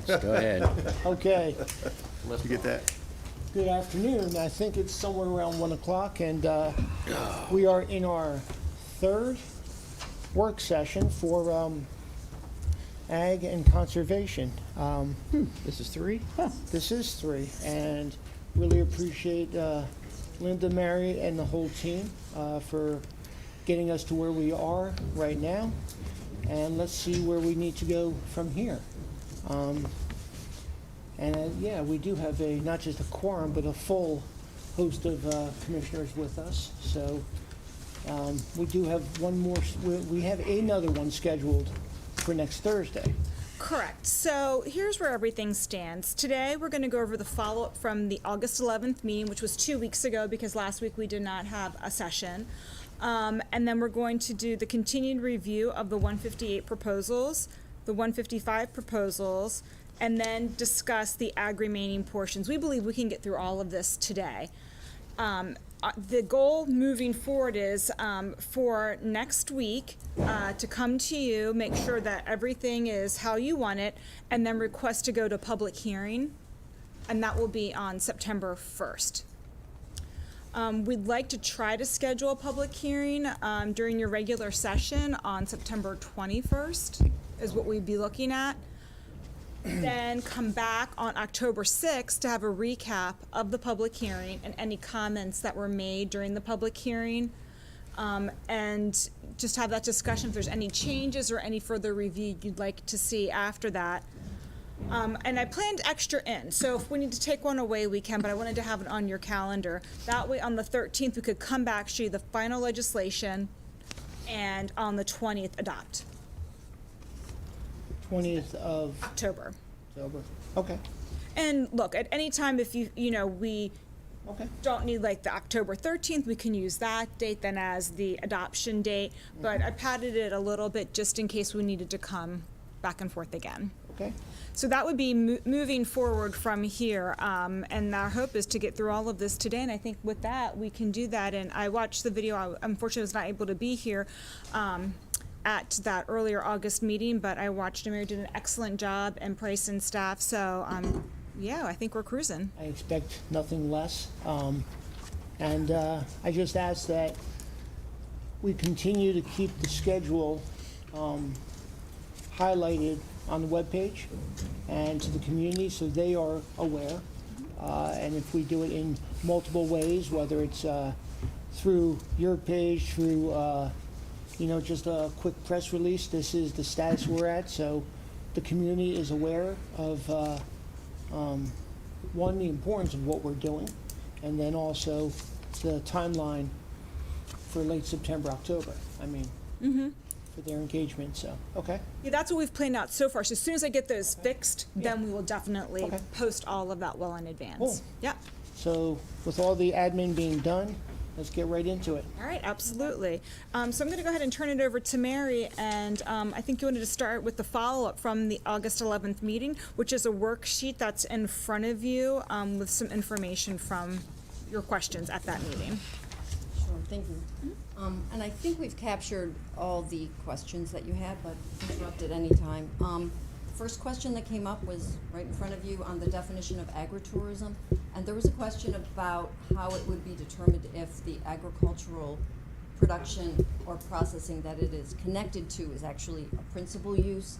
Clarence, go ahead. Okay, Did you get that? good afternoon. I think it's somewhere around 1 o'clock, and we are in our third work session for ag and conservation. This is 3? This is 3, and really appreciate Linda, Mary, and the whole team for getting us to where we are right now. And let's see where we need to go from here. Yeah, we do have not just a quorum, but a full host of commissioners with us. So we do have one more, we have another one scheduled for next Thursday. Correct. So here's where everything stands. Today, we're going to go over the follow-up from the August 11th meeting, which was 2 weeks ago because last week we did not have a session. And then we're going to do the continued review of the 158 proposals, the 155 proposals, and then discuss the ag remaining portions. We believe we can get through all of this today. The goal moving forward is for next week to come to you, make sure that everything is how you want it, and then request to go to public hearing, and that will be on September 1st. We'd like to try to schedule a public hearing during your regular session on September 21st is what we'd be looking at. Then come back on October 6th to have a recap of the public hearing and any comments that were made during the public hearing. And just have that discussion if there's any changes or any further review you'd like to see after that. And I planned extra in, so if we need to take one away, we can, but I wanted to have it on your calendar. That way, on the 13th, we could come back, show you the final legislation, and on the 20th, adopt. 20th of October. October. Okay, And look, at any time, if we okay. don't need like the October 13th, we can use that date then as the adoption date, but I padded it a little bit just in case we needed to come back and forth again. Okay. So that would be moving forward from here, and our hope is to get through all of this today, and I think with that, we can do that. And I watched the video. I unfortunately was not able to be here at that earlier August meeting, but I watched Mary did an excellent job, and Price and staff, so yeah, I think we're cruising. I expect nothing less. And I just ask that we continue to keep the schedule highlighted on the webpage and to the community so they are aware. And if we do it in multiple ways, whether it's through your page, through just a quick press release, this is the status we're at, so the community is aware of one, the importance of what we're doing, and then also the timeline for late September, October. I mean, for their engagement, so, okay. Yeah, that's what we've planned out so far. So as soon as I get those fixed, then we will definitely Okay. post all of that well in advance. Cool. Yep. So with all the admin being done, let's get right into it. All right, absolutely. So I'm going to go ahead and turn it over to Mary, and I think you wanted to start with the follow-up from the August 11th meeting, which is a worksheet that's in front of you with some information from your questions at that meeting. Sure, thank you. And I think we've captured all the questions that you had, but interrupt at any time. First question that came up was right in front of you on the definition of agritourism. And there was a question about how it would be determined if the agricultural production or processing that it is connected to is actually a principal use.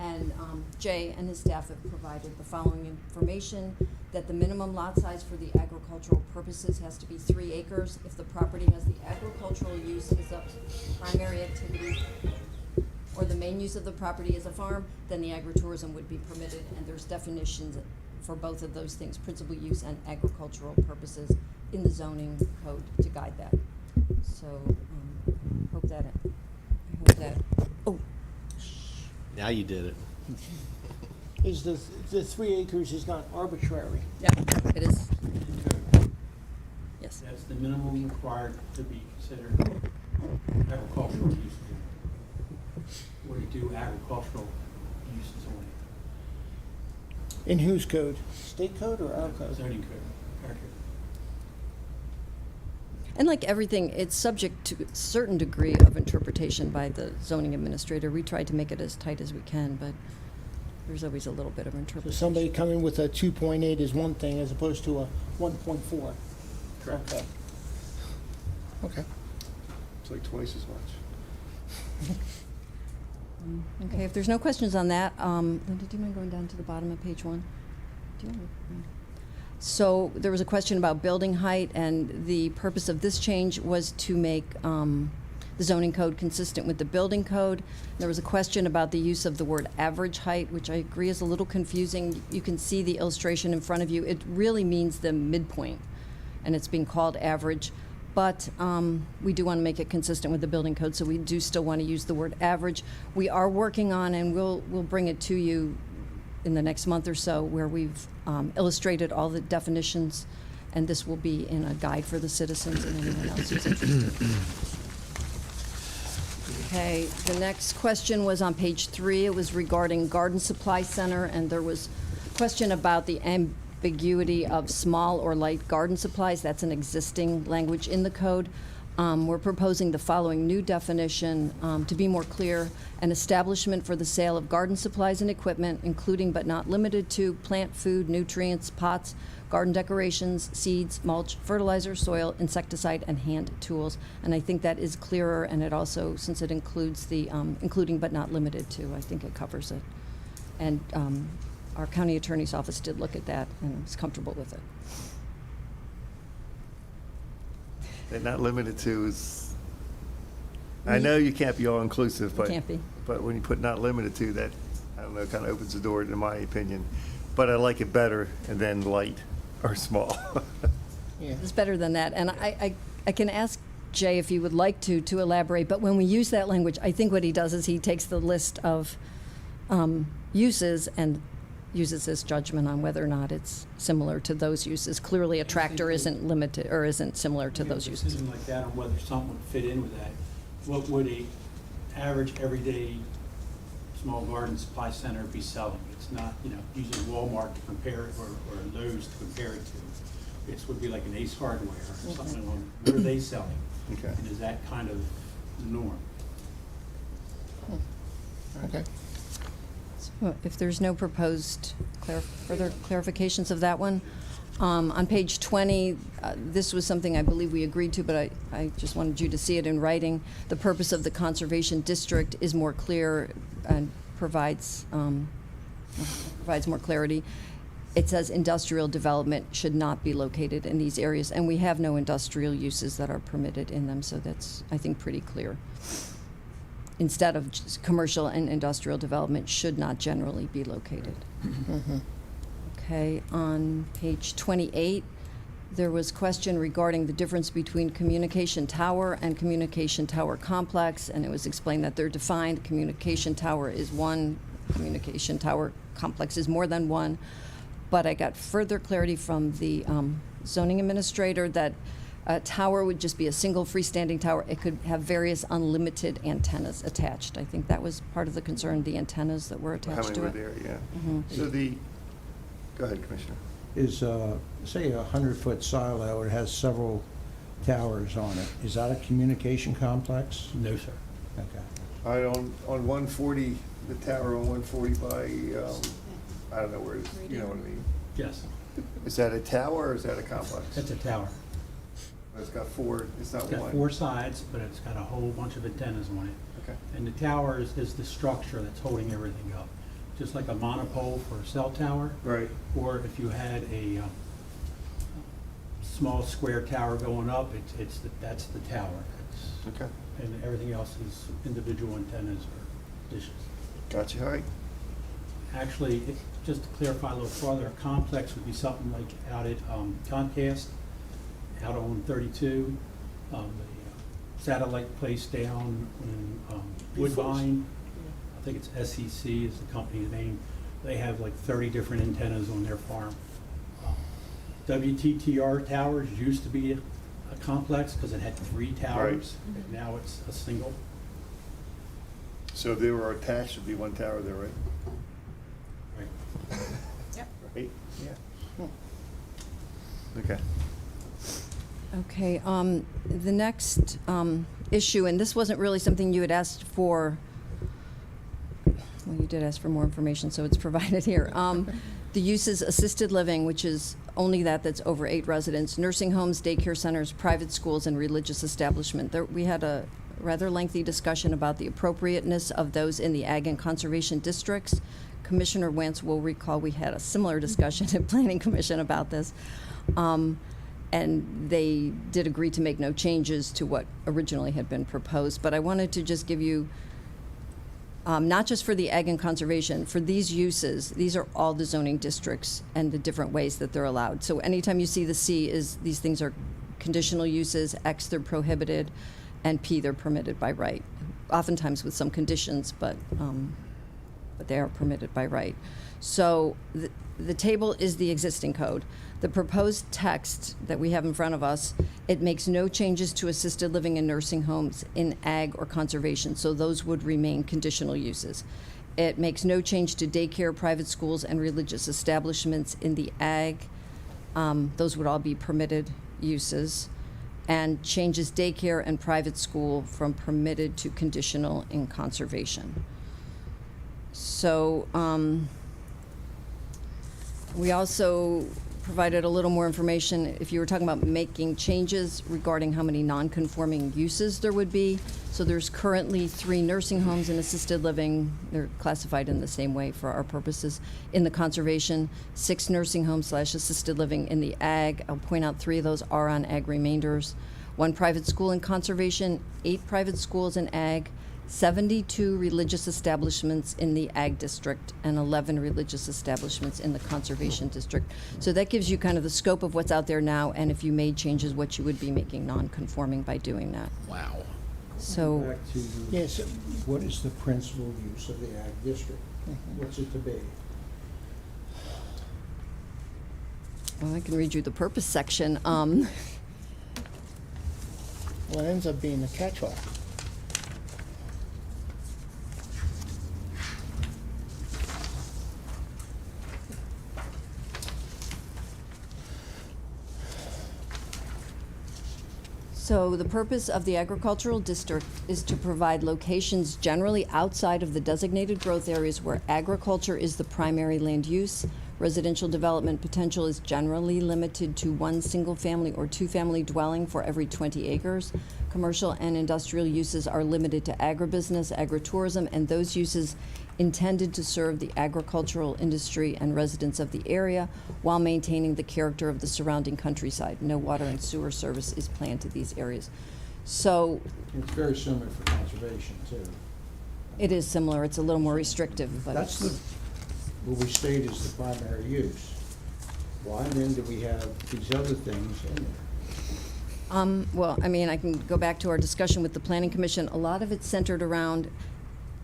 And Jay and his staff have provided the following information, that the minimum lot size for the agricultural purposes has to be 3 acres. If the property has the agricultural use as a primary activity, or the main use of the property is a farm, then the agritourism would be permitted, and there's definitions for both of those things, principal use and agricultural purposes, in the zoning code to guide that. So, I hope that, oh, Now you did it. Is the 3 acres is not arbitrary? yeah, it is. Yes. That's the minimum required to be considered agricultural uses. Where you do agricultural uses only. In whose code? State code or our code? Zoning code, our code. And like everything, it's subject to a certain degree of interpretation by the zoning administrator. We tried to make it as tight as we can, but there's always a little bit of So interpretation. somebody coming with a 2.8 is one thing as opposed to a 1.4. Correct. Okay. Okay. It's like twice as much. Okay, if there's no questions on that, Linda, do you mind going down to the bottom of page 1? Do you have So there was a question about building height, and the purpose of this change was to make the zoning code consistent with the building code. There was a question about the use of the word average height, which I agree is a little confusing. You can see the illustration in front of you. It really means the midpoint, and it's being called average. But we do want to make it consistent with the building code, so we do still want to use the word average. We are working on, and we'll bring it to you in the next month or so, where we've illustrated all the definitions, and this will be in a guide for the citizens and anyone else who's interested. Okay, the next question was on page 3. It was regarding Garden Supply Center, and there was a question about the ambiguity of small or light garden supplies. That's an existing language in the code. We're proposing the following new definition to be more clear: an establishment for the sale of garden supplies and equipment, including but not limited to plant food, nutrients, pots, garden decorations, seeds, mulch, fertilizer, soil, insecticide, and hand tools. And I think that is clearer, and it also, since it includes the including but not limited to, I think it covers it. And our county attorney's office did look at that and was comfortable with it. And not limited to is, I know you can't be all-inclusive, but. Can't be. But when you put not limited to, that, I don't know, kind of opens the door, in my opinion. But I like it better than light or small. Yeah. It's better than that. And I can ask Jay if you would like to elaborate, but when we use that language, I think what he does is he takes the list of uses and uses his judgment on whether or not it's similar to those uses. Clearly, a tractor isn't limited, or isn't similar to those uses. Decision like that on whether something would fit in with that. What would a average, everyday, small garden supply center be selling? It's not, using Walmart to compare it, or Lowe's to compare it to. It would be like an Ace Hardware or something along, what are they selling? Okay. And is that kind of the norm? Okay. So if there's no proposed further clarifications of that one, on page 20, this was something I believe we agreed to, but I just wanted you to see it in writing. The purpose of the conservation district is more clear and provides more clarity. It says industrial development should not be located in these areas, and we have no industrial uses that are permitted in them, so that's, I think, pretty clear. Instead of just commercial and industrial development should not generally be located. Okay, on page 28, there was question regarding the difference between communication tower and communication tower complex, and it was explained that they're defined. Communication tower is one, communication tower complex is more than one. But I got further clarity from the zoning administrator that a tower would just be a single freestanding tower. It could have various unlimited antennas attached. I think that was part of the concern, the antennas that were How attached many to were it. there, yeah. Mhm. So go ahead, Commissioner. Is, say, a 100-foot silo, it has several towers on it. Is that a communication complex? No, sir. Okay. All right, on 140, the tower on 140 by, I don't know where it is, you know what I mean? Yes, Is that a tower or is that a complex? that's a tower. It's got four, it's not It's got one. 4 sides, but it's got a whole bunch of antennas on it. Okay. And the tower is the structure that's holding everything up. Just like a monopole for a cell tower. Right. Or if you had a small square tower going up, that's the tower. Okay. And everything else is individual antennas or dishes. Gotcha, all right. Actually, just to clarify a little farther, a complex would be something like out at Comcast, out on 32, the satellite place down in Woodbine. I think it's SEC is the company's name. They have like 30 different antennas on their farm. WTTR towers used to be a complex because it had 3 towers. And now it's a single. So if they were attached, it'd be one tower there, right? Right. Yep. Right? Yeah. Okay. Okay, the next issue, and this wasn't really something you had asked for, well, you did ask for more information, so it's provided here. The use is assisted living, which is only that's over 8 residents, nursing homes, daycare centers, private schools, and religious establishment. We had a rather lengthy discussion about the appropriateness of those in the ag and conservation districts. Commissioner Wentz will recall we had a similar discussion at Planning Commission about this. And they did agree to make no changes to what originally had been proposed. But I wanted to just give you, not just for the ag and conservation, for these uses, these are all the zoning districts and the different ways that they're allowed. So anytime you see the C is these things are conditional uses, X they're prohibited, and P they're permitted by right. Oftentimes with some conditions, but they are permitted by right. So the table is the existing code. The proposed text that we have in front of us, it makes no changes to assisted living and nursing homes in ag or conservation, so those would remain conditional uses. It makes no change to daycare, private schools, and religious establishments in the ag. Those would all be permitted uses, and changes daycare and private school from permitted to conditional in conservation. So we also provided a little more information if you were talking about making changes regarding how many non-conforming uses there would be. So there's currently 3 nursing homes and assisted living. They're classified in the same way for our purposes. In the conservation, 6 nursing homes / assisted living in the ag. I'll point out 3 of those are on ag remainders. 1 private school in conservation, 8 private schools in ag, 72 religious establishments in the ag district, and 11 religious establishments in the conservation district. So that gives you kind of the scope of what's out there now, and if you made changes, what you would be making non-conforming by doing that. Wow. So, Back to, Yes, what is the principal use of the ag district? What's it to be? well, I can read you the purpose section. well, it ends up being a catch-all. So the purpose of the agricultural district is to provide locations generally outside of the designated growth areas where agriculture is the primary land use. Residential development potential is generally limited to 1 single-family or 2-family dwelling for every 20 acres. Commercial and industrial uses are limited to agribusiness, agritourism, and those uses intended to serve the agricultural industry and residents of the area while maintaining the character of the surrounding countryside. No water and sewer service is planned to these areas. So It's very similar for conservation, too. it is similar. It's a little more restrictive, but That's it's, what we state is the primary use. Why then do we have these other things in there? well, I mean, I can go back to our discussion with the Planning Commission. A lot of it's centered around,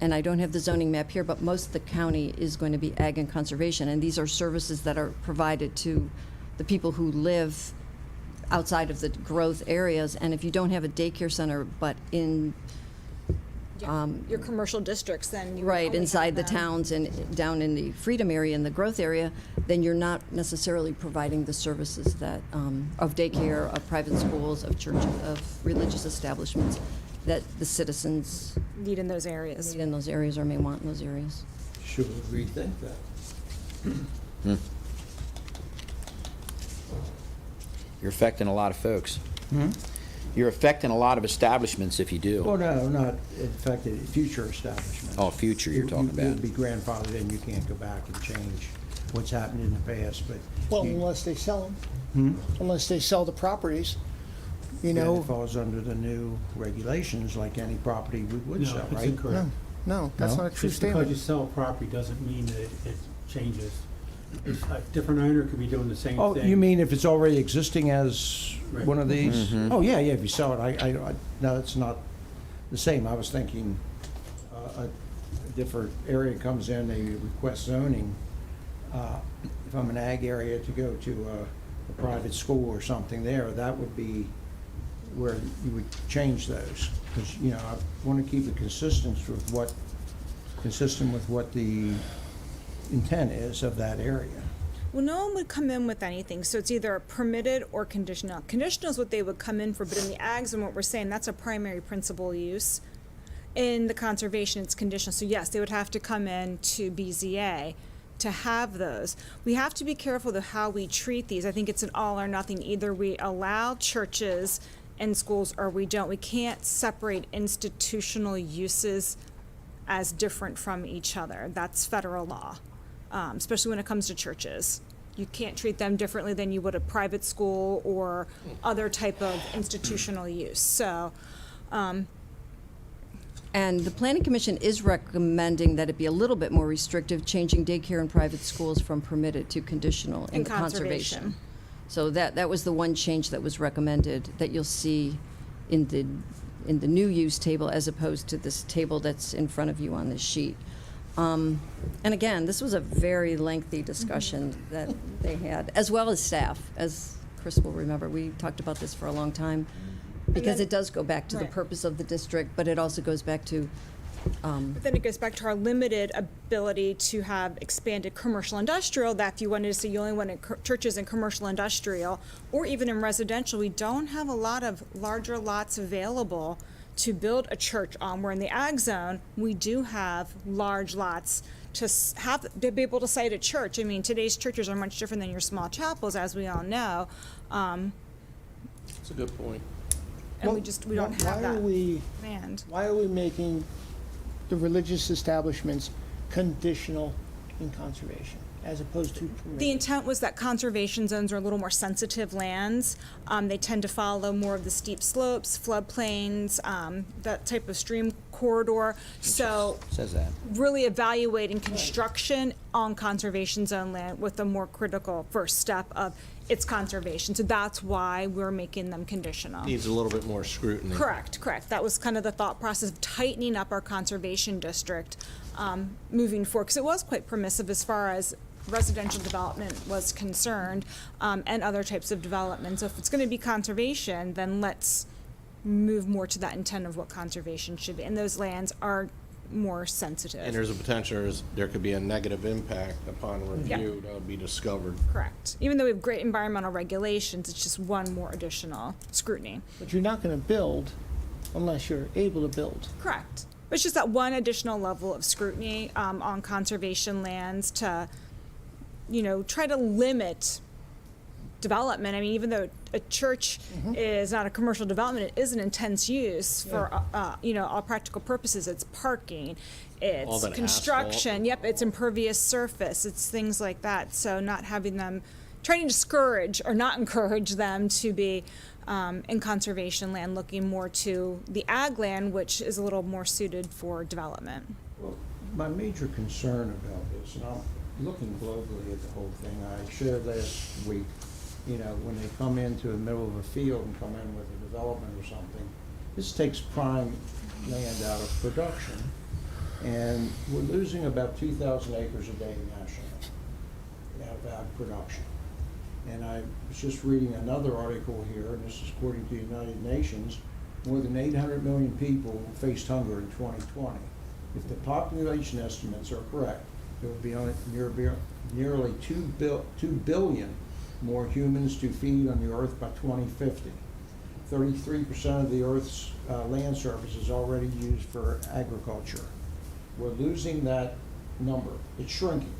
and I don't have the zoning map here, but most of the county is going to be ag and conservation, and these are services that are provided to the people who live outside of the growth areas. And if you don't have a daycare center, but in Your commercial districts, then you would right only inside have the them. towns and down in the Freedom area, in the growth area, then you're not necessarily providing the services that of daycare, of private schools, of church, of religious establishments that the citizens Need in those areas. need in those areas or may want in those areas. Should we rethink that? You're affecting a lot of folks. You're affecting a lot of establishments if you Well, do. no, not, in fact, future establishments. Oh, future you're talking You would about. be grandfathered in, you can't go back and change what's happened in the past, but. Well, you- unless they sell them. Unless they sell the properties, you then know. it falls under the new regulations, like any property we would No, sell, it's right? incorrect. No, that's No? not a true Just because you statement. sell a property doesn't mean that it changes. A different owner could be doing the same thing. Oh, you mean if it's already existing as Right. one of these? Mm-hmm. Oh, yeah, if you sell it, no, it's not the same. I was thinking a different area comes in, they request zoning. If I'm an ag area to go to a private school or something there, that would be where you would change those. Because, I want to keep it consistent with what the intent is of that area. Well, no one would come in with anything, so it's either permitted or conditional. Conditional is what they would come in for, but in the ags and what we're saying, that's a primary principal use. In the conservation, it's conditional, so yes, they would have to come in to BZA to have those. We have to be careful of how we treat these. I think it's an all or nothing. Either we allow churches and schools or we don't. We can't separate institutional uses as different from each other. That's federal law, especially when it comes to churches. You can't treat them differently than you would a private school or other type of institutional use. So, And the Planning Commission is recommending that it be a little bit more restrictive, changing daycare in private schools from permitted to conditional in In the conservation. conservation. So that was the one change that was recommended that you'll see in the new use table as opposed to this table that's in front of you on this sheet. And again, this was a very lengthy discussion that they had, as well as staff, as Chris will remember. We talked about this for a long time, because then- it does go back to the Right. purpose of the district, but it also goes back to, but then it goes back to our limited ability to have expanded commercial industrial, that if you wanted to say you only wanted churches in commercial industrial, or even in residential, we don't have a lot of larger lots available to build a church on, where in the ag zone, we do have large lots to to be able to site a church. I mean, today's churches are much different than your small chapels, as we all know. That's a good point. And we Well, don't have that Why land. are we making the religious establishments conditional in conservation as opposed to The permitted? intent was that conservation zones are a little more sensitive lands. They tend to follow more of the steep slopes, floodplains, that type of stream corridor. So Says that. really evaluating construction on conservation zone land with a more critical first step of its conservation. So that's why we're making them conditional. Needs a little bit more scrutiny. Correct. That was kind of the thought process of tightening up our conservation district moving forward, because it was quite permissive as far as residential development was concerned, and other types of development. So if it's going to be conservation, then let's move more to that intent of what conservation should be. And those lands are more sensitive. And there's a potential, there could be a negative impact upon review that'll be discovered. Correct. Even though we have great environmental regulations, it's just one more additional scrutiny. But you're not going to build unless you're able to build. Correct. It's just that one additional level of scrutiny on conservation lands to, try to limit development. I mean, even though a church is not a commercial development, it is an intense use for, all practical purposes. It's parking, All it's that construction, asphalt. yep, it's impervious surface, it's things like that. So not having them, trying to discourage or not encourage them to be in conservation land, looking more to the ag land, which is a little more suited for development. Well, my major concern about this, and I'm looking globally at the whole thing, I shared last week, when they come into the middle of a field and come in with a development or something, this takes prime land out of production, and we're losing about 2,000 acres a day nationally out of ag production. And I was just reading another article here, and this is according to the United Nations, more than 800 million people faced hunger in 2020. If the population estimates are correct, there will be nearly 2 billion more humans to feed on the earth by 2050. 33% of the earth's land surface is already used for agriculture. We're losing that number. It's shrinking.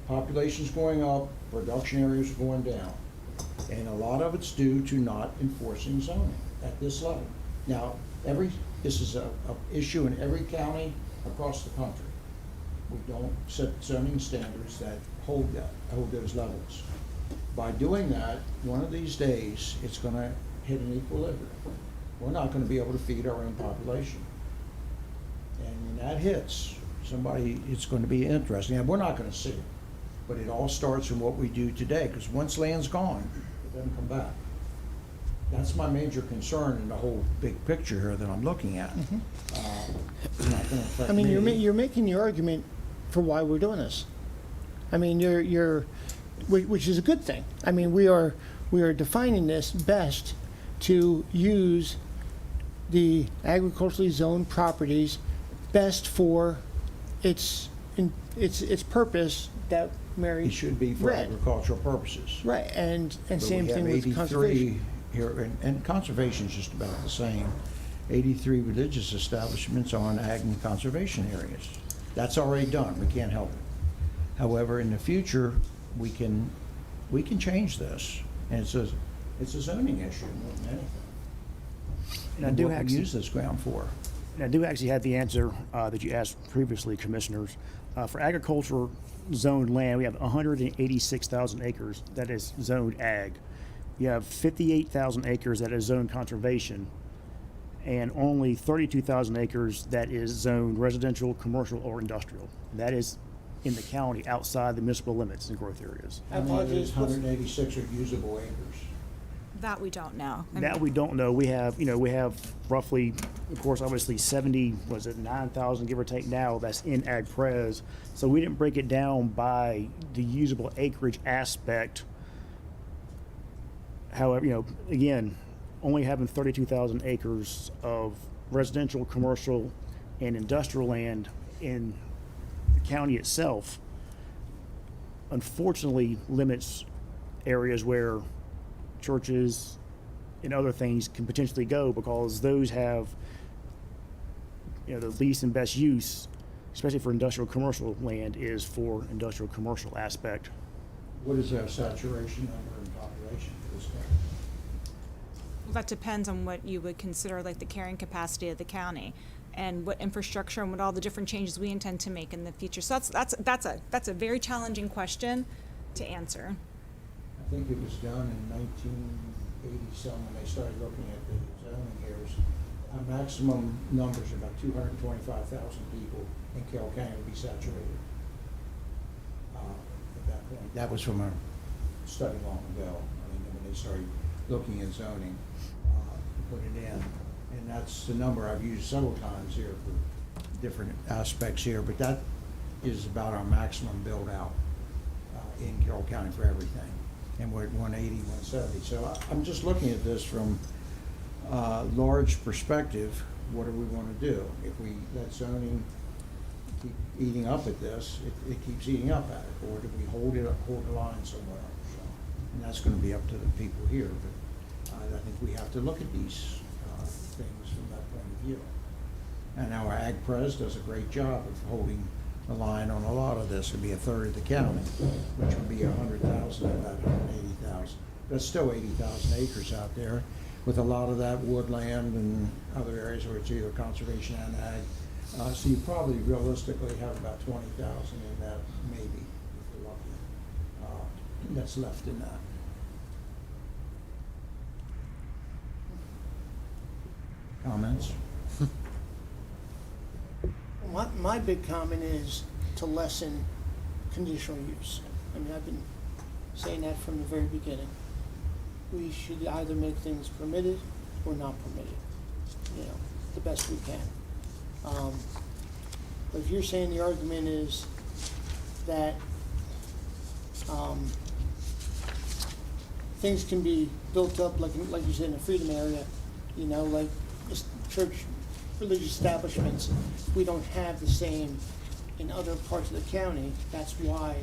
Population's going up, production areas are going down. And a lot of it's due to not enforcing zoning at this level. Now, this is a issue in every county across the country. We don't set zoning standards that hold those levels. By doing that, one of these days, it's gonna hit an equilibrium. We're not gonna be able to feed our own population. And when that hits, it's gonna be interesting. And we're not gonna see it, but it all starts in what we do today, because once land's gone, it doesn't come back. That's my major concern in the whole big picture here that I'm looking at. It's not gonna affect I mean, me. you're making the argument for why we're doing this. I mean, which is a good thing. I mean, we are defining this best to use the agriculturally zoned properties best for its purpose that Mary It should be for read. agricultural purposes. Right, and But same we have thing with 83 conservation. here, and conservation's just about the same. 83 religious establishments on ag and conservation areas. That's already done, we can't help it. However, in the future, we can change this, and it's a zoning issue more than anything. And I do what we actually- use this ground for. And I do actually have the answer that you asked previously, Commissioners. For agricultural zoned land, we have 186,000 acres that is zoned ag. You have 58,000 acres that is zoned conservation, and only 32,000 acres that is zoned residential, commercial, or industrial. That is in the county outside the municipal limits and growth areas. How many of those 186 are usable acres? That we don't know. That we don't know. We have roughly, of course, obviously 9,000 give or take now that's in ag pres. So we didn't break it down by the usable acreage aspect. However, again, only having 32,000 acres of residential, commercial, and industrial land in the county itself, unfortunately limits areas where churches and other things can potentially go, because those have the least and best use, especially for industrial commercial land, is for industrial commercial aspect. What is our saturation number in population for this county? Well, that depends on what you would consider like the carrying capacity of the county, and what infrastructure and what all the different changes we intend to make in the future. So that's a very challenging question to answer. I think it was done in 1980-some when they started looking at the zoning areas. Our maximum numbers are about 225,000 people in Carroll County would be saturated at that point. That was from a study long ago. I mean, when they started looking at zoning, put it in. And that's the number I've used several times here for different aspects here, but that is about our maximum build out in Carroll County for everything. And we're at 180, 170. So I'm just looking at this from a large perspective. What do we want to do? If we let zoning keep eating up at this, it keeps eating up at it, or do we hold the line somewhere? So, and that's going to be up to the people here. But I think we have to look at these things from that point of view. And our Ag Pres does a great job of holding the line on a lot of this. It'd be a third of the county, which would be 100,000 of that 180,000. That's still 80,000 acres out there, with a lot of that woodland and other areas where it's either conservation and ag. So you probably realistically have about 20,000 in that, maybe, if you're lucky, that's left in that. Comments? My big comment is to lessen conditional use. I mean, I've been saying that from the very beginning. We should either make things permitted or not permitted, the best we can. But if you're saying the argument is that things can be built up, like you said, in the Freedom area, like just church, religious establishments, we don't have the same in other parts of the county. That's why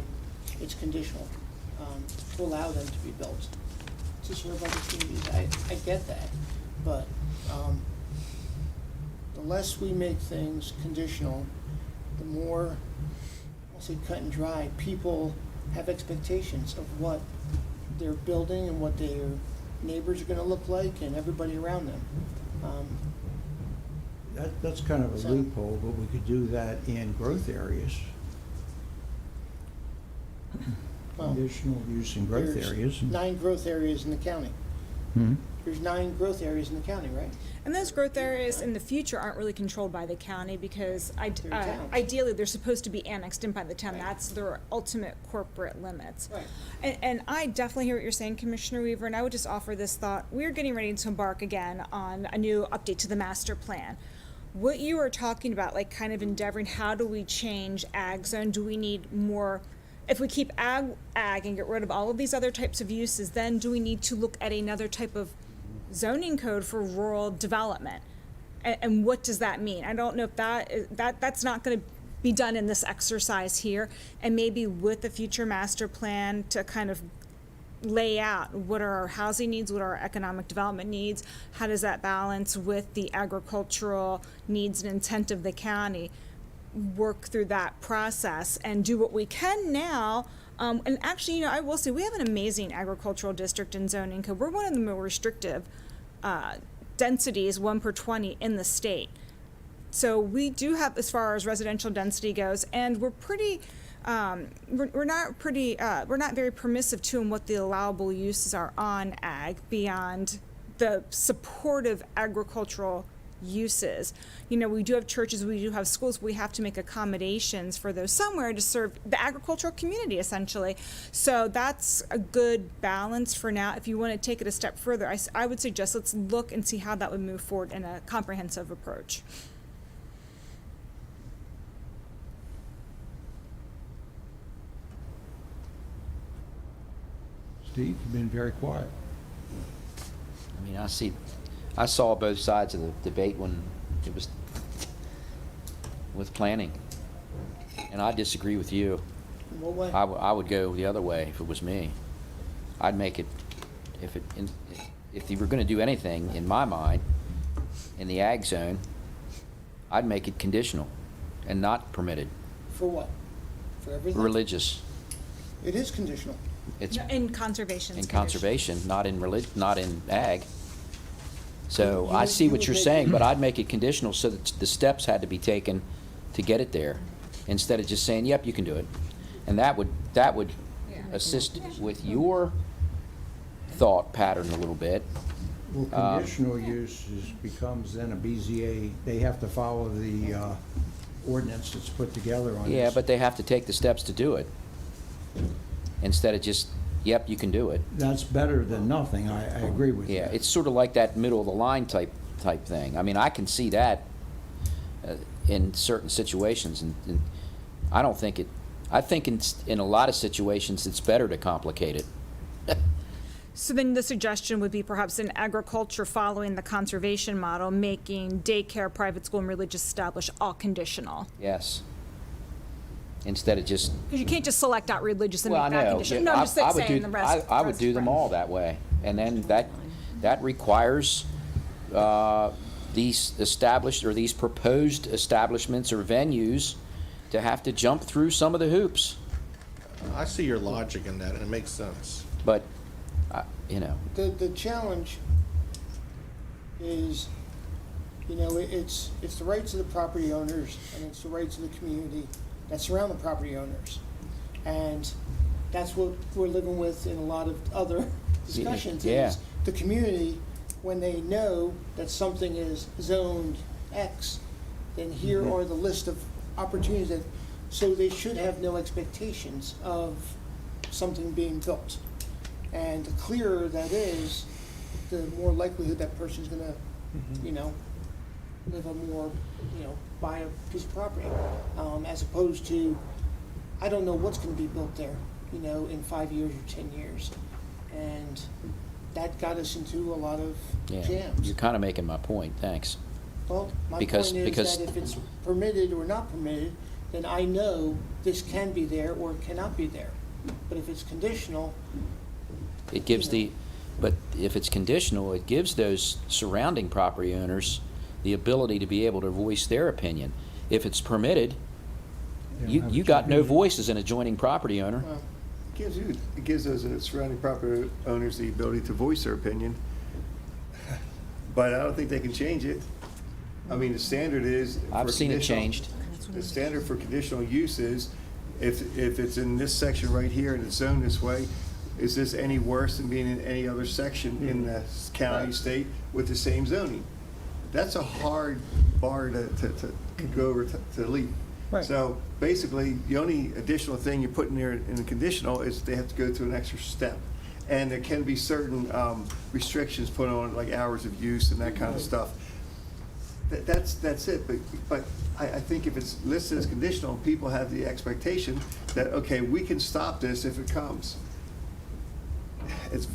it's conditional, to allow them to be built. To serve other communities, I get that, but the less we make things conditional, the more, I'll say cut and dry, people have expectations of what they're building and what their neighbors are gonna look like and everybody around them. That's kind of a So- loophole, but we could do that in growth areas. Well, Conditional use in growth there's areas. 9 growth areas in the county. Hmm? There's 9 growth areas in the county, right? And those growth areas in the future aren't really controlled by the county, because They're towns. ideally they're supposed to be annexed in by the town. Right. That's their ultimate corporate limits. Right. And I definitely hear what you're saying, Commissioner Weaver, and I would just offer this thought. We're getting ready to embark again on a new update to the master plan. What you are talking about, like kind of endeavoring, how do we change ag zone? Do we need more? If we keep ag and get rid of all of these other types of uses, then do we need to look at another type of zoning code for rural development? And what does that mean? I don't know if that's not going to be done in this exercise here, and maybe with the future master plan to kind of lay out what are our housing needs, what are our economic development needs, how does that balance with the agricultural needs and intent of the county, work through that process and do what we can now. And actually, you know, I will say we have an amazing agricultural district in zoning code. We're one of the more restrictive densities, 1 per 20 in the state. So we do have, as far as residential density goes, and we're pretty, we're not very permissive too in what the allowable uses are on ag beyond the supportive agricultural uses. You know, we do have churches, we do have schools, we have to make accommodations for those somewhere to serve the agricultural community, essentially. So that's a good balance for now. If you want to take it a step further, I would suggest let's look and see how that would move forward in a comprehensive approach. Steve, you've been very quiet. I mean, I saw both sides of the debate when it was with planning, and I disagree with you. In what way? I would go the other way if it was me. I'd make it, if you were gonna do anything, in my mind, in the ag zone, I'd make it conditional and not permitted, For what? For everything? religious. It is conditional. It's In conservation. in conservation, not in not in ag. So You I would- see you what would you're make saying, it- but I'd make it conditional so that the steps had to be taken to get it there, instead of just saying, yep, you can do it. And that would assist with your thought pattern a little bit. Well, conditional use becomes then a BZA, they have to follow the ordinance that's put together on this. Yeah, but they have to take the steps to do it, instead of just, yep, you can do it. That's better than nothing, I agree with you. Yeah, it's sort of like that middle of the line type thing. I mean, I can see that in certain situations, and I don't think it. I think in a lot of situations it's better to complicate it. So then the suggestion would be perhaps in agriculture following the conservation model, making daycare, private school, and religious establishment all conditional. Yes. Instead of just. Because you can't just select out religious and Well, make I that know. conditional. No, I'm just I would saying do- the rest. I would do them all that way, and then that requires these established or these proposed establishments or venues to have to jump through some of the hoops. I see your logic in that, and it makes sense. But, you know, The challenge is, you know, it's the rights of the property owners and it's the rights of the community that surround the property owners. And that's what we're living with in a lot of other discussions. Yeah. Is the community, when they know that something is zoned X, then here are the list of opportunities that, so they should have no expectations of something being built. And the clearer that is, the more likelihood that person's gonna, you know, live a more, you know, buy a piece of property. As opposed to, I don't know what's gonna be built there, you know, in 5 years or 10 years. And that got us into a lot of yeah, jams. you're kind of making my point. Thanks. Well, my because- point is because- that if it's permitted or not permitted, then I know this can be there or it cannot be there. But if it's conditional, It gives but if it's conditional, it gives those surrounding property owners the ability to be able to voice their opinion. If it's permitted, They don't have you a got no choice. voice as an adjoining property owner. well, It gives those surrounding property owners the ability to voice their opinion, but I don't think they can change it. I mean, the standard is. I've for seen it conditional- changed. The standard for conditional use is, if it's in this section right here and it's zoned this way, is this any worse than being in any other section in the county, state with the same zoning? That's a hard bar to go over to leap. Right. So basically, the only additional thing you put in there in the conditional is they have to go through an extra step. And there can be certain restrictions put on, like hours of use and that kind of stuff. That's it, but I think if it's listed as conditional, people have the expectation that, okay, we can stop this if it comes. It's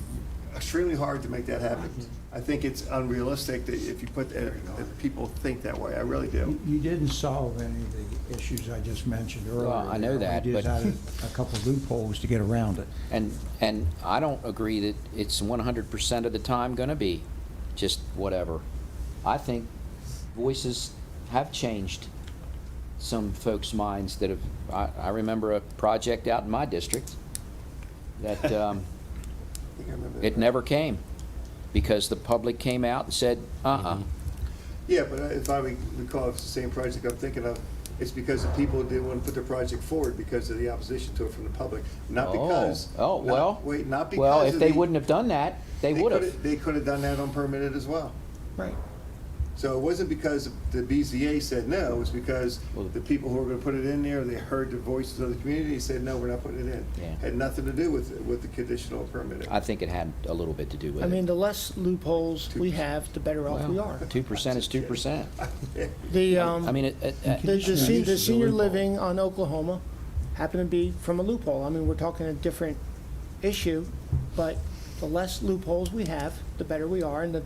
extremely hard to make that happen. I think it's unrealistic that if you put, that people think that way, I really do. You didn't solve any of the issues I just mentioned earlier. Well, I know that, You just but- added a couple loopholes to get around it. And I don't agree that it's 100% of the time gonna be just whatever. I think voices have changed some folks' minds that have, I remember a project out in my district that, I think I remember that. it never came because the public came out and said, Yeah, but if I recall, it's the same project I'm thinking of, it's because the people didn't want to put their project forward because of the opposition to it from the public, not because. Oh, well. Wait, not because Well, of if they the- wouldn't have done that, they would have. They could have done that unpermitted as well. Right. So it wasn't because the BZA said no, it was because Well- the people who were gonna put it in there, they heard the voices of the community, and said, no, we're not putting it in. Yeah. Had nothing to do with the conditional permitting. I think it had a little bit to do with I it. mean, the less loopholes we have, the better off we are. 2% is 2%. The, I mean, the senior living on Oklahoma happened to be from a loophole. I mean, we're talking a different issue, but the less loopholes we have, the better we are, and the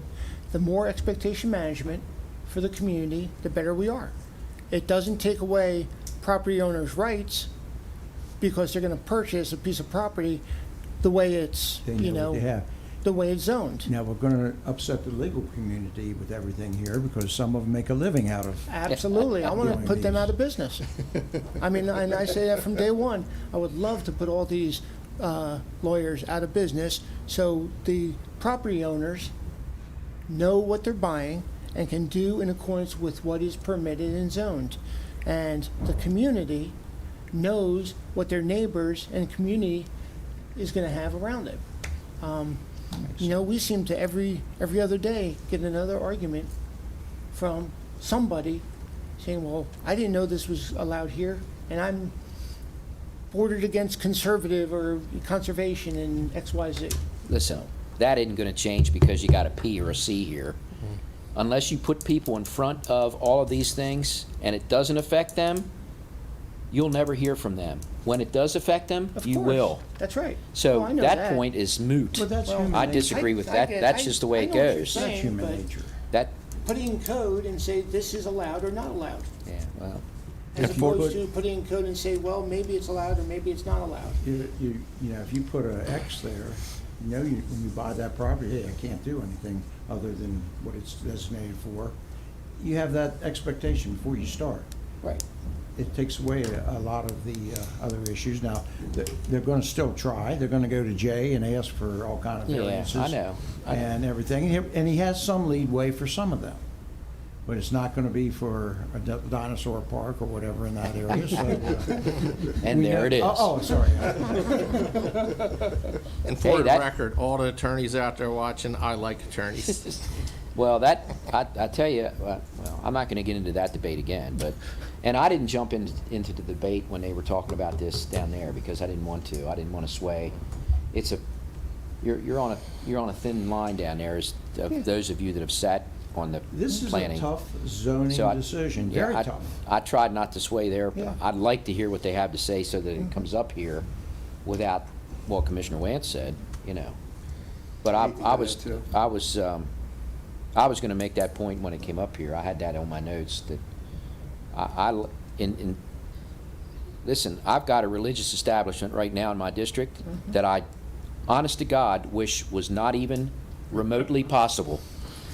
more expectation management for the community, the better we are. It doesn't take away property owners' rights because they're gonna purchase a piece of property the way it's, They you know what know, they have. the way it's zoned. Now, we're gonna upset the legal community with everything here because some of them make a living out of. Absolutely, I want to Doing put them these. out of business. I mean, and I say that from day one. I would love to put all these lawyers out of business so the property owners know what they're buying and can do in accordance with what is permitted and zoned. And the community knows what their neighbors and community is going to have around it. You know, we seem to every other day get another argument from somebody saying, well, I didn't know this was allowed here, and I'm bordered against conservative or conservation and XYZ. listen, that isn't gonna change because you got a P or a C here. Unless you put people in front of all of these things and it doesn't affect them, you'll never hear from them. When it does affect them, Of you course. will. That's right. So Oh, I know that point is moot. Well, that's Well, human I nature. disagree with I that. get- That's just the way I it know what you're goes. saying. That's human but- nature. That, Putting in code and say this is allowed or not allowed, yeah, well, as If you opposed put- to putting in code and say, well, maybe it's allowed or maybe it's not allowed. You know, if you put an X there, you know, when you buy that property, hey, I can't do anything other than what it's designated for. You have that expectation before you start. right. It takes away a lot of the other issues. Now, they're gonna still try. They're gonna go to Jay and ask for all kind of Yeah, variances. I know. And everything, and he has some leadway for some of them. But it's not gonna be for a dinosaur park or whatever in that area, so. And we there know- it is. Oh, sorry. And Hey, for the that- record, all the attorneys out there watching, I like attorneys. Well, that, I tell you, well, I'm not gonna get into that debate again, but, and I didn't jump into the debate when they were talking about this down there because I didn't want to. I didn't wanna sway. It's a, you're on a thin line down there as, of those of you that have sat on the This is a planning. tough zoning So I- decision, yeah, very I- tough. I tried not to sway there. Yeah. I'd like to hear what they have to say so that it comes up here without what Commissioner Wance said, you know. But I hate to I do was, that, too. I was gonna make that point when it came up here. I had that on my notes that listen, I've got a religious establishment right now in my district that I, honest to God, wish was not even remotely possible.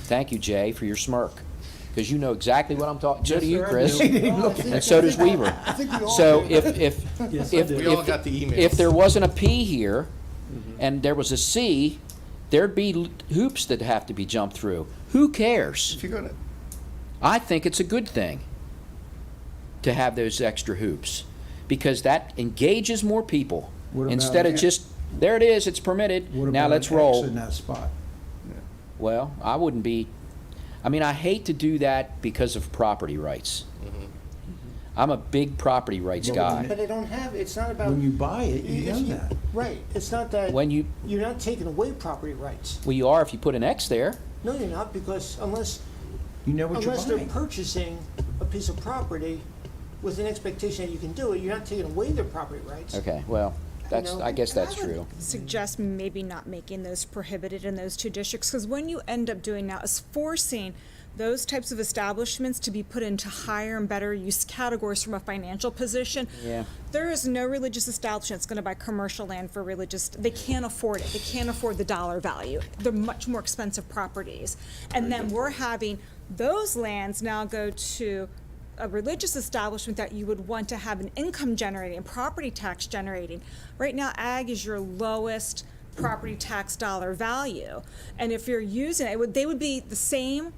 Thank you, Jay, for your smirk, because you know exactly what I'm talking, so do you, Chris. And so does Weaver. So if Yes, I do. We all got the emails. if there wasn't a P here and there was a C, there'd be hoops that have to be jumped through. Who cares? If you're gonna, I think it's a good thing to have those extra hoops because that engages more people What about instead of an- just, there it is, it's permitted, What now about let's an X roll. in that spot? Well, I wouldn't be, I mean, I hate to do that because of property rights. I'm a big property rights Well, guy. But they don't have, it's not about. When you buy it, you know that. Right, it's not that, When you, you're not taking away property rights. well, you are if you put an X there. No, you're not, because unless You know what you're they're buying. purchasing a piece of property with an expectation that you can do it, you're not taking away their property rights. Okay, well, That's, know? I guess And that's I would true. Suggest maybe not making those prohibited in those two districts, because when you end up doing now is forcing those types of establishments to be put into higher and better use categories from a financial position. Yeah. There is no religious establishment that's gonna buy commercial land for religious, they can't afford it, they can't afford the dollar value. They're much more expensive properties. And then we're having those lands now go to a religious establishment that you would want to have an income generating, and property tax generating. Right now, ag is your lowest property tax dollar value. And if you're using it, they would be the same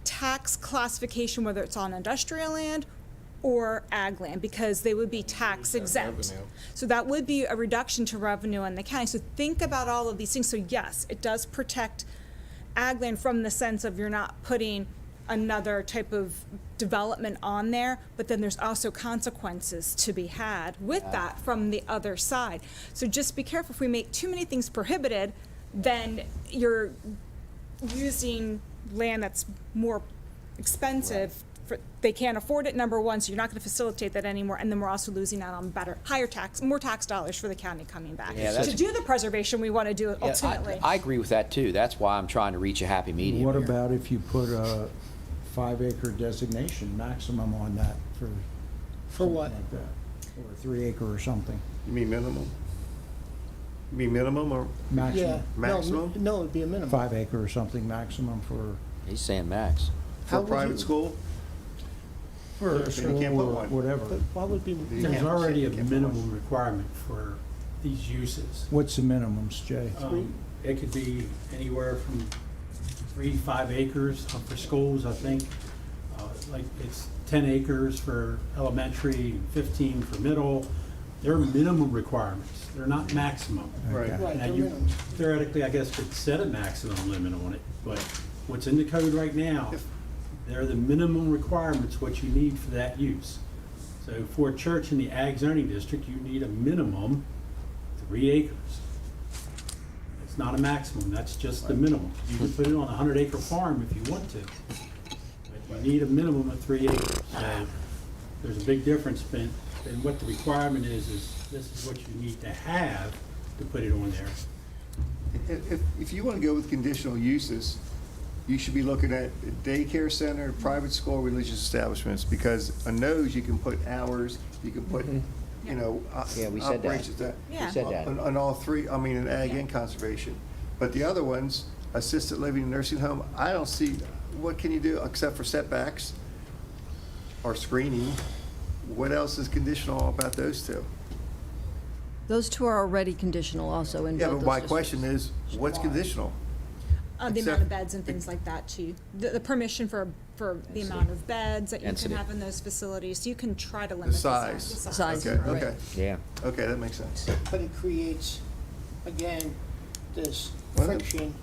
tax classification, whether it's on industrial land or ag land, because they would be tax exempt. revenue. So that would be a reduction to revenue in the county. So think about all of these things. So yes, it does protect ag land from the sense of you're not putting another type of development on there, but then there's also consequences to be had with that from the other side. So just be careful, if we make too many things prohibited, then you're using land that's more expensive. They can't afford it, number one, so you're not gonna facilitate that anymore, and then we're also losing out on more tax dollars for the county coming back. Yeah, that's- To do the preservation we wanna do Yeah, ultimately. I agree with that too. That's why I'm trying to reach a happy medium What here. about if you put a 5-acre designation maximum on that for? For what? something like that, Or a 3-acre or something, You mean minimum? You mean minimum or Yeah, maximum, maximum? No, it'd be a minimum. 5-acre or something maximum for He's saying max. For How a would private you- school? for a You school can't put or one. whatever. But why would it be? You There's can't- already a you can't put minimum requirement for these uses. What's the minimums, Jay? It could be anywhere from 3 to 5 acres for schools, I think. Like it's 10 acres for elementary, 15 for middle. They're minimum requirements. They're not maximum. Right. Okay. Right, Now, they're you minimums. theoretically, I guess, could set a maximum limit on it, but what's in the code right now, they're the minimum requirements, what you need for that use. So for a church in the ag zoning district, you need a minimum 3 acres. It's not a maximum, that's just the minimum. You can put it on a 100-acre farm if you want to, but you need a minimum of 3 acres. So there's a big difference in what the requirement is this is what you need to have to put it on there. If you want to go with conditional uses, you should be looking at daycare center, private school, religious establishments, because on those, you can put hours, you can put, you know, Yeah, we said that. operations that. Yeah. We said that. On all three, I mean, in ag Yeah. and conservation. But the other ones, assisted living and nursing home, I don't see, what can you do except for setbacks or screening? What else is conditional about those two? Those two are already conditional also in both Yeah, those but my districts. question is, what's conditional? The amount Except- of beds and things like that too. The permission for the amount of beds that you can Density. have in those facilities. You can try to limit The the size. size. The Size. Okay, Right. okay, Yeah. okay, that makes sense. But it creates, again, this Well, friction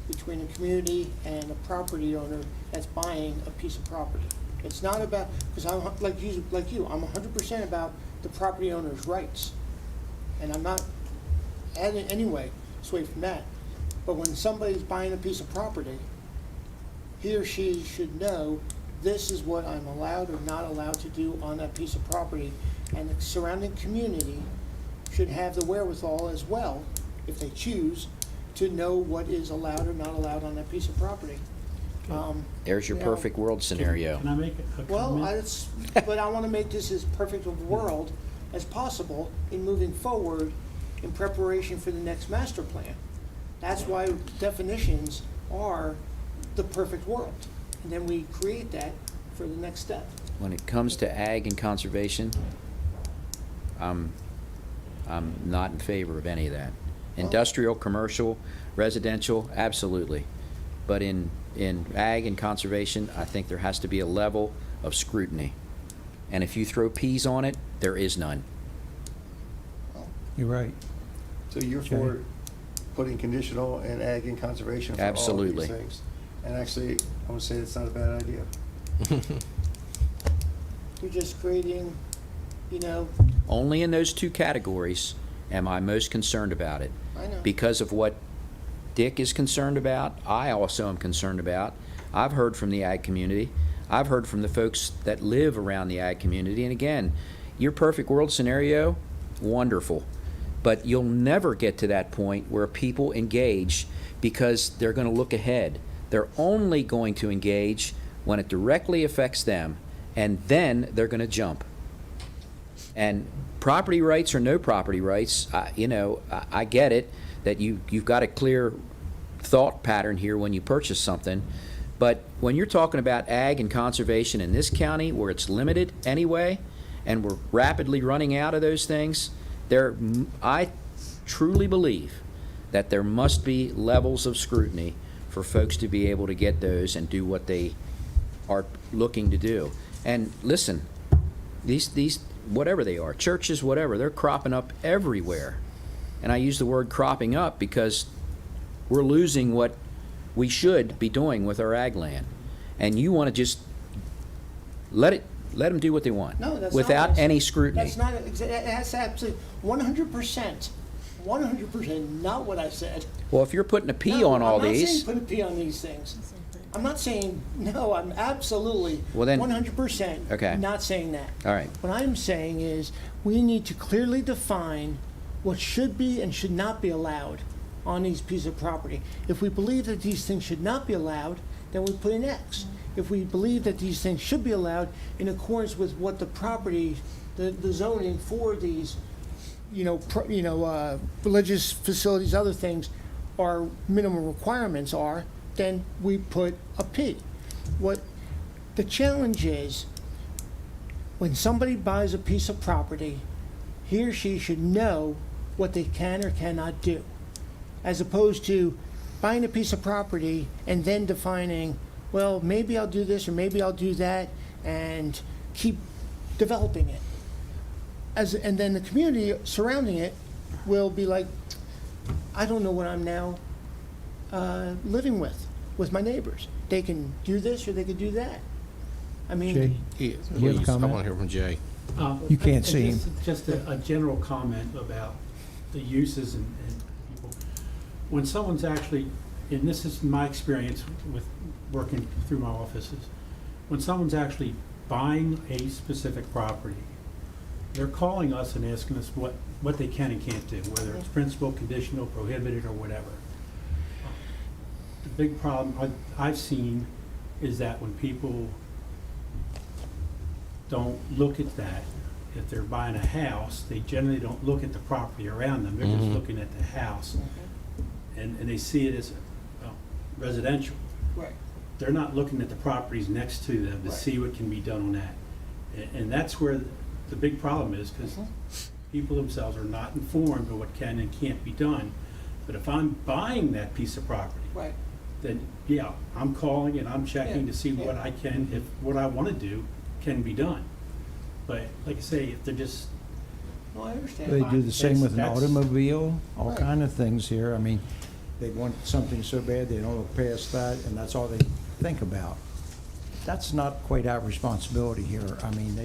between a community and a property owner that's buying a piece of property. It's not about, because I'm, like you, I'm 100% about the property owner's rights. And I'm not adding anyway, sway from that. But when somebody's buying a piece of property, he or she should know, this is what I'm allowed or not allowed to do on that piece of property. And the surrounding community should have the wherewithal as well, if they choose, to know what is allowed or not allowed on that piece of property. There's your You know, perfect world scenario. Can I make a Well, comment? but I want to make this as perfect a world as possible in moving forward in preparation for the next master plan. That's why definitions are the perfect world. And then we create that for the next step. When it comes to ag and conservation, I'm not in favor of any of that. Industrial, commercial, residential, absolutely. But in ag and conservation, I think there has to be a level of scrutiny. And if you throw peas on it, there is none. You're right. So you're Okay. for putting conditional and ag and conservation for all of Absolutely. these things? And actually, I'm gonna say it's not a bad idea. You're just creating, you know, Only in those two categories am I most concerned about it. I know. Because of what Dick is concerned about, I also am concerned about. I've heard from the ag community. I've heard from the folks that live around the ag community. And again, your perfect world scenario, wonderful. But you'll never get to that point where people engage because they're going to look ahead. They're only going to engage when it directly affects them, and then they're going to jump. And property rights or no property rights, I get it that you've got a clear thought pattern here when you purchase something. But when you're talking about ag and conservation in this county where it's limited anyway, and we're rapidly running out of those things, I truly believe that there must be levels of scrutiny for folks to be able to get those and do what they are looking to do. And listen, these whatever they are, churches, whatever, they're cropping up everywhere. And I use the word cropping up because we're losing what we should be doing with our ag land. And you want to just let them do what they want No, that's not without what I any said. scrutiny. That's not, that's absolutely 100% not what I said. Well, if you're putting a P No, on all I'm not these, saying put a P on these things. I'm not saying, no, I'm absolutely Well, then- 100% Okay. not saying that. all right. What I'm saying is, we need to clearly define what should be and should not be allowed on these pieces of property. If we believe that these things should not be allowed, then we put an X. If we believe that these things should be allowed in accordance with what the property, the zoning for these, religious facilities, other things, our minimum requirements are, then we put a P. What the challenge is, when somebody buys a piece of property, he or she should know what they can or cannot do, as opposed to buying a piece of property and then defining, well, maybe I'll do this or maybe I'll do that, and keep developing it. And then the community surrounding it will be like, I don't know what I'm now living with my neighbors. They can do this or they could do that. I mean, Jay? Yeah, you have a please, I comment? want to hear from Jay. You can't see him. Just a general comment about the uses and people. When someone's actually, and this is my experience with working through my offices, when someone's actually buying a specific property, they're calling us and asking us what they can and can't do, whether it's principal, conditional, prohibited, or whatever. The big problem I've seen is that when people don't look at that, if they're buying a house, they generally don't look at the property around them, they're just looking at the house. And they see it as residential. right. They're not looking at the properties next to them to Right. see what can be done on that. And that's where the big problem is, because people themselves are not informed of what can and can't be done. But if I'm buying that piece of property, Right. then, yeah, I'm calling and I'm checking Yeah, to see what yeah. I can, if what I want to do can be done. But like I say, if they're just, No, I understand. They do the same with an That's- automobile, all Right. kind of things here. I mean, they want something so bad, they don't look past that, and that's all they think about. That's not quite our responsibility here. I mean,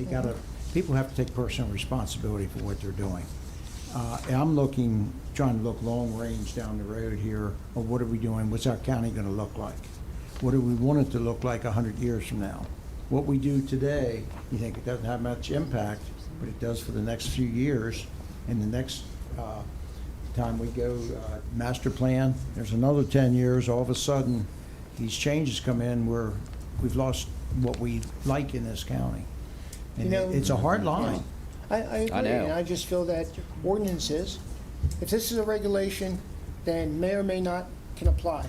people have to take personal responsibility for what they're doing. And I'm trying to look long range down the road here, of what are we doing, what's our county gonna look like? What do we want it to look like 100 years from now? What we do today, you think it doesn't have much impact, but it does for the next few years. And the next time we go master plan, there's another 10 years, all of a sudden, these changes come in where we've lost what we like in this county. And You know- it's a hard line. I agree, I know. and I just feel that ordinances, if this is a regulation, then may or may not can apply.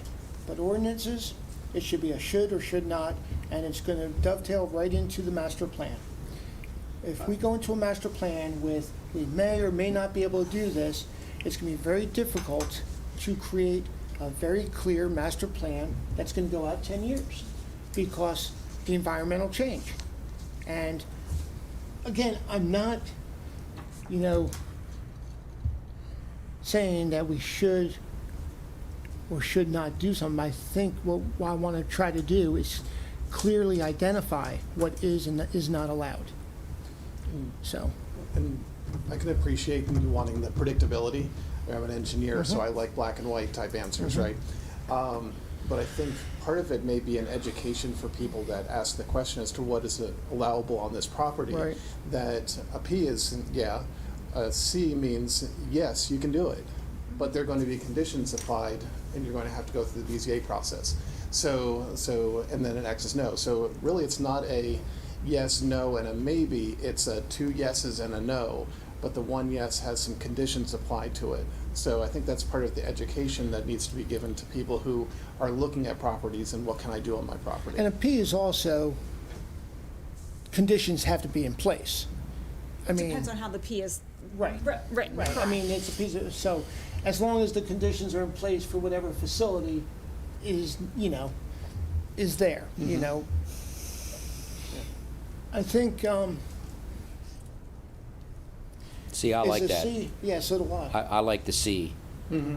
But ordinances, it should be a should or should not, and it's gonna dovetail right into the master plan. If we go into a master plan with, we may or may not be able to do this, it's gonna be very difficult to create a very clear master plan that's gonna go out 10 years, because the environmental change. And again, I'm not, saying that we should or should not do something. I think what I want to try to do is clearly identify what is and is not allowed. So, And I can appreciate you wanting the predictability. I'm an engineer, so I like black and white type answers, right? But I think part of it may be an education for people that ask the question as to what is allowable on this property. Right. That a P is, yeah, A C means, yes, you can do it, but there are going to be conditions applied, and you're going to have to go through the BZA process. So, and then an X is no. So really, it's not a yes, no, and a maybe. It's a 2 yeses and a no, but the 1 yes has some conditions applied to it. So I think that's part of the education that needs to be given to people who are looking at properties and what can I do on my property. And a P is also, conditions have to be in place. I mean, Depends on how the P is right, written. right. I mean, it's a piece of, so as long as the conditions are in place for whatever facility is, is there, I think, See, I is like a that. C- Yeah, so do I. I like the C.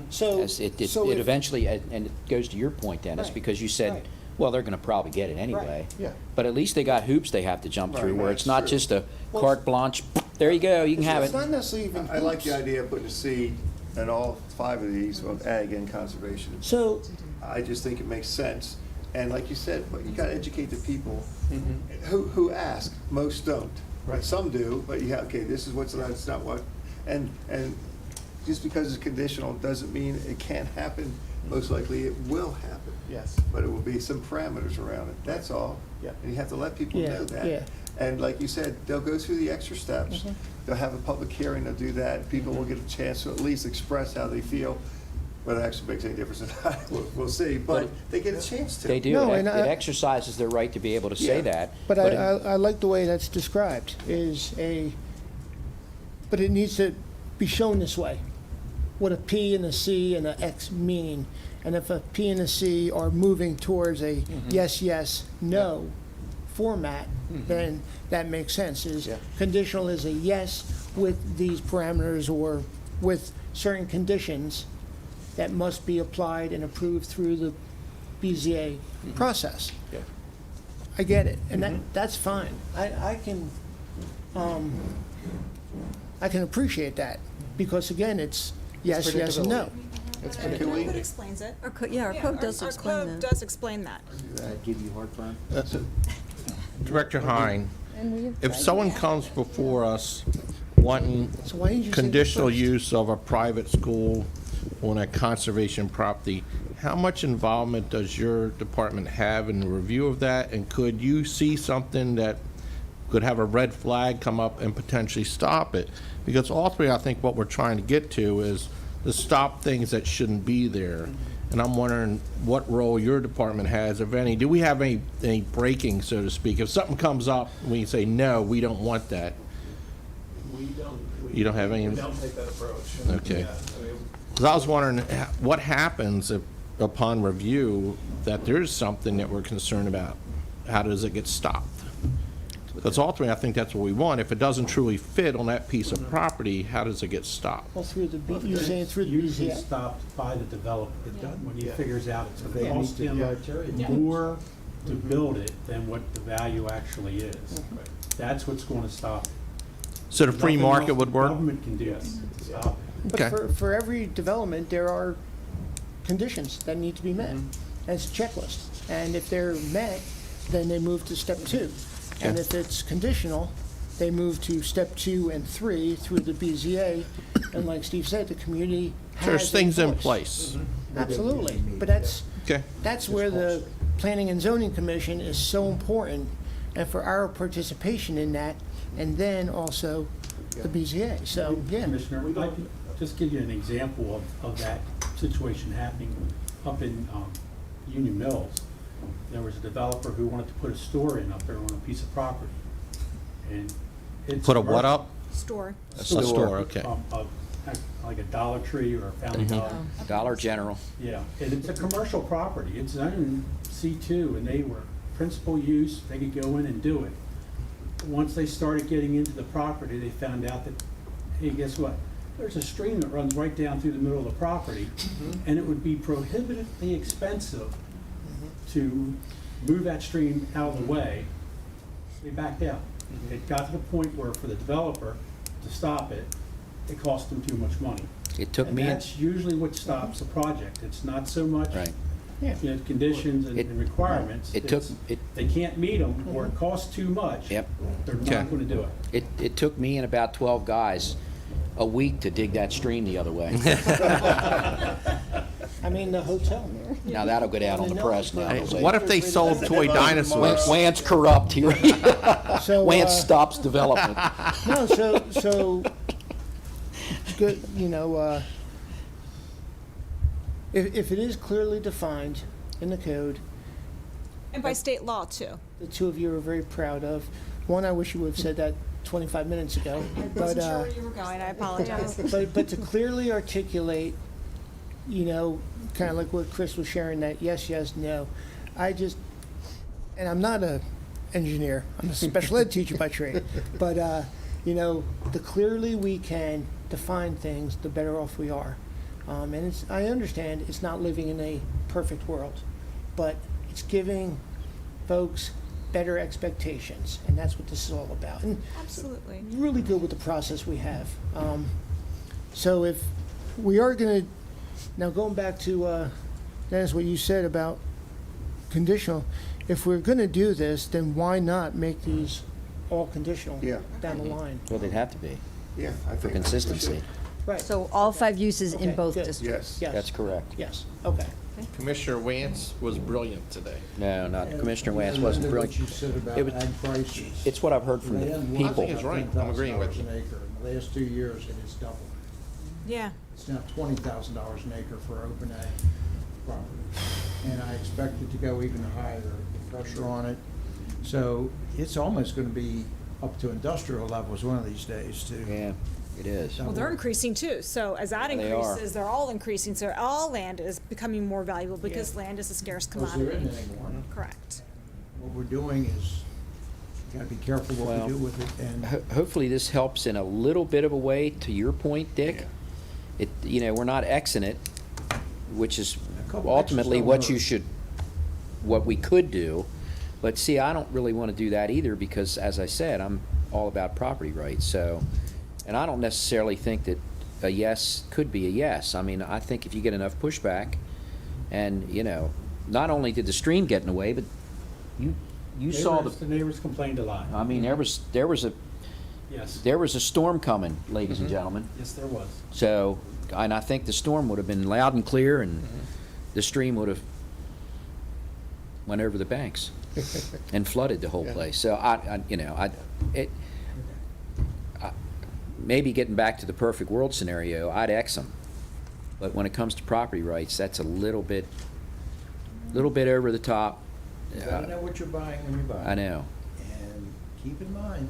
So, As it so if- eventually, and it goes to your point, Dennis, Right, because you said, right. well, they're gonna probably get it anyway. Yeah. But at least they got hoops they have to jump through, Right, where right, it's not true. just a Well, carte blanche, there you go, you can have It's not it. necessarily even. I like the hoops. idea of putting a C in all 5 of these, of ag and conservation. So, I just think it makes sense. And like you said, but you gotta educate the people who ask. Most don't. Right. Some do, but you have, okay, this is what's allowed, it's not what. And just because it's conditional doesn't mean it can't happen. Most likely it will happen. Yes. But it will be some parameters around it, that's all. Yeah. And you have to let people Yeah, know that. yeah. And like you said, they'll go through the extra steps. They'll have a public hearing, they'll do that. People will get a chance to at least express how they feel. Whether it actually makes any difference or not, we'll see, but they get a chance to. They do, No, it and it I- exercises their right to be able to say Yeah. that. but it- I like the way that's described, but it needs to be shown this way. What a P and a C and a X mean. And if a P and a C are moving towards a yes, yes, no format, then that makes sense. Yeah. Conditional is a yes with these parameters or with certain conditions that must be applied and approved through the BZA process. Yeah. I get it, and that's fine. I can appreciate that, because again, it's yes, yes, and no. It's And Can our we- code explains it. Our code does Our explain code that. does explain that. Give you heartburn? Director Hine, And we have if tried someone that. comes before us wanting So why didn't you say that conditional first? use of a private school on a conservation property, how much involvement does your department have in the review of that? And could you see something that could have a red flag come up and potentially stop it? Because ultimately, I think what we're trying to get to is to stop things that shouldn't be there. And I'm wondering what role your department has, if any. Do we have any breaking, so to speak? If something comes up, we say, no, we don't want that. We don't. You don't have any- We don't take that approach. Okay. Yeah, I mean, Because I was wondering, what happens if, upon review, that there's something that we're concerned about? How does it get stopped? Because ultimately, I think that's what we want. If it doesn't truly fit on that piece of property, how does it get stopped? Well, through the, you're saying through the Usually BZA? stopped by the developer. When he figures out it's They gonna meet cost the him criteria. more to build it than what the value actually is. That's what's gonna stop it. So the free Nothing market else would the work? Government can do to stop it. But Okay. for every development, there are conditions that need to be met. And it's a checklist. And if they're met, then they move to step 2. And Okay. if it's conditional, they move to step 2 and 3 through the BZA. And like Steve said, the community has There's a things in voice. place. Absolutely. But Okay. that's where the Planning and Zoning Commission is so important, and for our participation in that, and then also the BZA. So, yeah. Commissioner, I can just give you an example of that situation happening up in Union Mills. There was a developer who wanted to put a store in up there on a piece of property. And it's Put a what up? Store. A store, okay. Like a Dollar Tree or a Family Dollar. Dollar General. Yeah, and it's a commercial property. It's zoned C2, and they were principal use. They could go in and do it. Once they started getting into the property, they found out that, hey, guess what? There's a stream that runs right down through the middle of the property, and it would be prohibitively expensive to move that stream out of the way. They backed out. It got to the point where for the developer to stop it, it cost them too much money. It took And me, that's usually what stops the project. It's not so much, right. Yeah. you know, conditions and It- and requirements. It took, It's- it, They can't meet them, or it costs too much. Yep. They're Okay. not gonna do it. it took me and about 12 guys a week to dig that stream the other way. I mean, the hotel. Now that'll go down on the press now. Hey, They'll say, what if they sold toy dinosaurs? Wayne's corrupt here. So, Wayne stops development. No, so, good, you know, if it is clearly defined in the code, And by state law, too. the two of you are very proud of. One, I wish you would have said that 25 minutes ago, but, Wasn't sure where you were going, I apologize. but to clearly articulate, you know, kind of like what Chris was sharing, that yes, yes, no. I just, and I'm not a engineer, I'm a special ed teacher by trade, but, you know, the clearly we can define things, the better off we are. And it's, I understand it's not living in a perfect world, but it's giving folks better expectations, and that's what this is all about. And Absolutely. really good with the process we have. So if we are going to, now going back to, Dennis, what you said about conditional, if we're going to do this, then why not make these all conditional Yeah. down the line? Well, they'd have to be, Yeah, I think. for we consistency. should. Right. So all 5 uses in Okay, both good. districts? Yes. That's correct. Yes, okay. Commissioner Wance was brilliant today. No, not Commissioner Wance wasn't What brilliant. you said about It was- ag prices. It's what I've heard from the Land people. was I think it's right. I'm agreeing with you. $10,000 an acre. In the last 2 years, it has doubled. Yeah. It's now $20,000 an acre for open ag property. And I expect it to go even higher, the pressure on it. So it's almost gonna be up to industrial levels one of these days too. Yeah, it is. Well, they're increasing too. So as that They are. increases, they're all increasing. So all land is becoming more valuable because land is a scarce Because there commodity. isn't anymore. Correct. What we're doing is, you gotta be careful what Well, we do with it and. Hopefully this helps in a little bit of a way, to your point, Dick. Yeah. It, you know, we're not Xing it, which is A couple ultimately X's what don't you hurt. should, what we could do. But see, I don't really want to do that either because, as I said, I'm all about property rights, so, and I don't necessarily think that a yes could be a yes. I mean, I think if you get enough pushback, and, you know, not only did the stream get in the way, but you saw The neighbors complained a lot. I mean, there was Yes. a storm coming, ladies and gentlemen. Yes, there was. So, and I think the storm would have been loud and clear, and the stream would have went over the banks and flooded the whole Yeah. place. So maybe getting back to the perfect world scenario, I'd X them. But when it comes to property rights, that's a little bit over the top. You gotta know what you're buying when you're buying. I know. And keep in mind,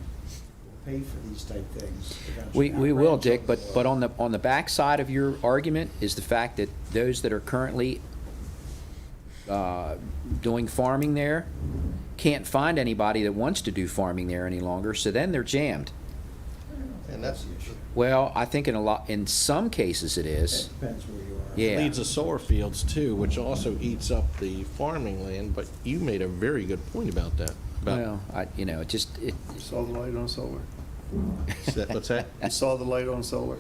we'll pay for these type things eventually. We will, Dick, but on the backside of your argument is the fact that those that are currently doing farming there can't find anybody that wants to do farming there any longer, so then they're jammed. And that's, the issue. Well, I think in some cases it is. It depends where you are. Yeah. leads to solar fields too, which also eats up the farming land, but you made a very good point about that. Well, You saw the light on solar. What's that? You saw the light on solar.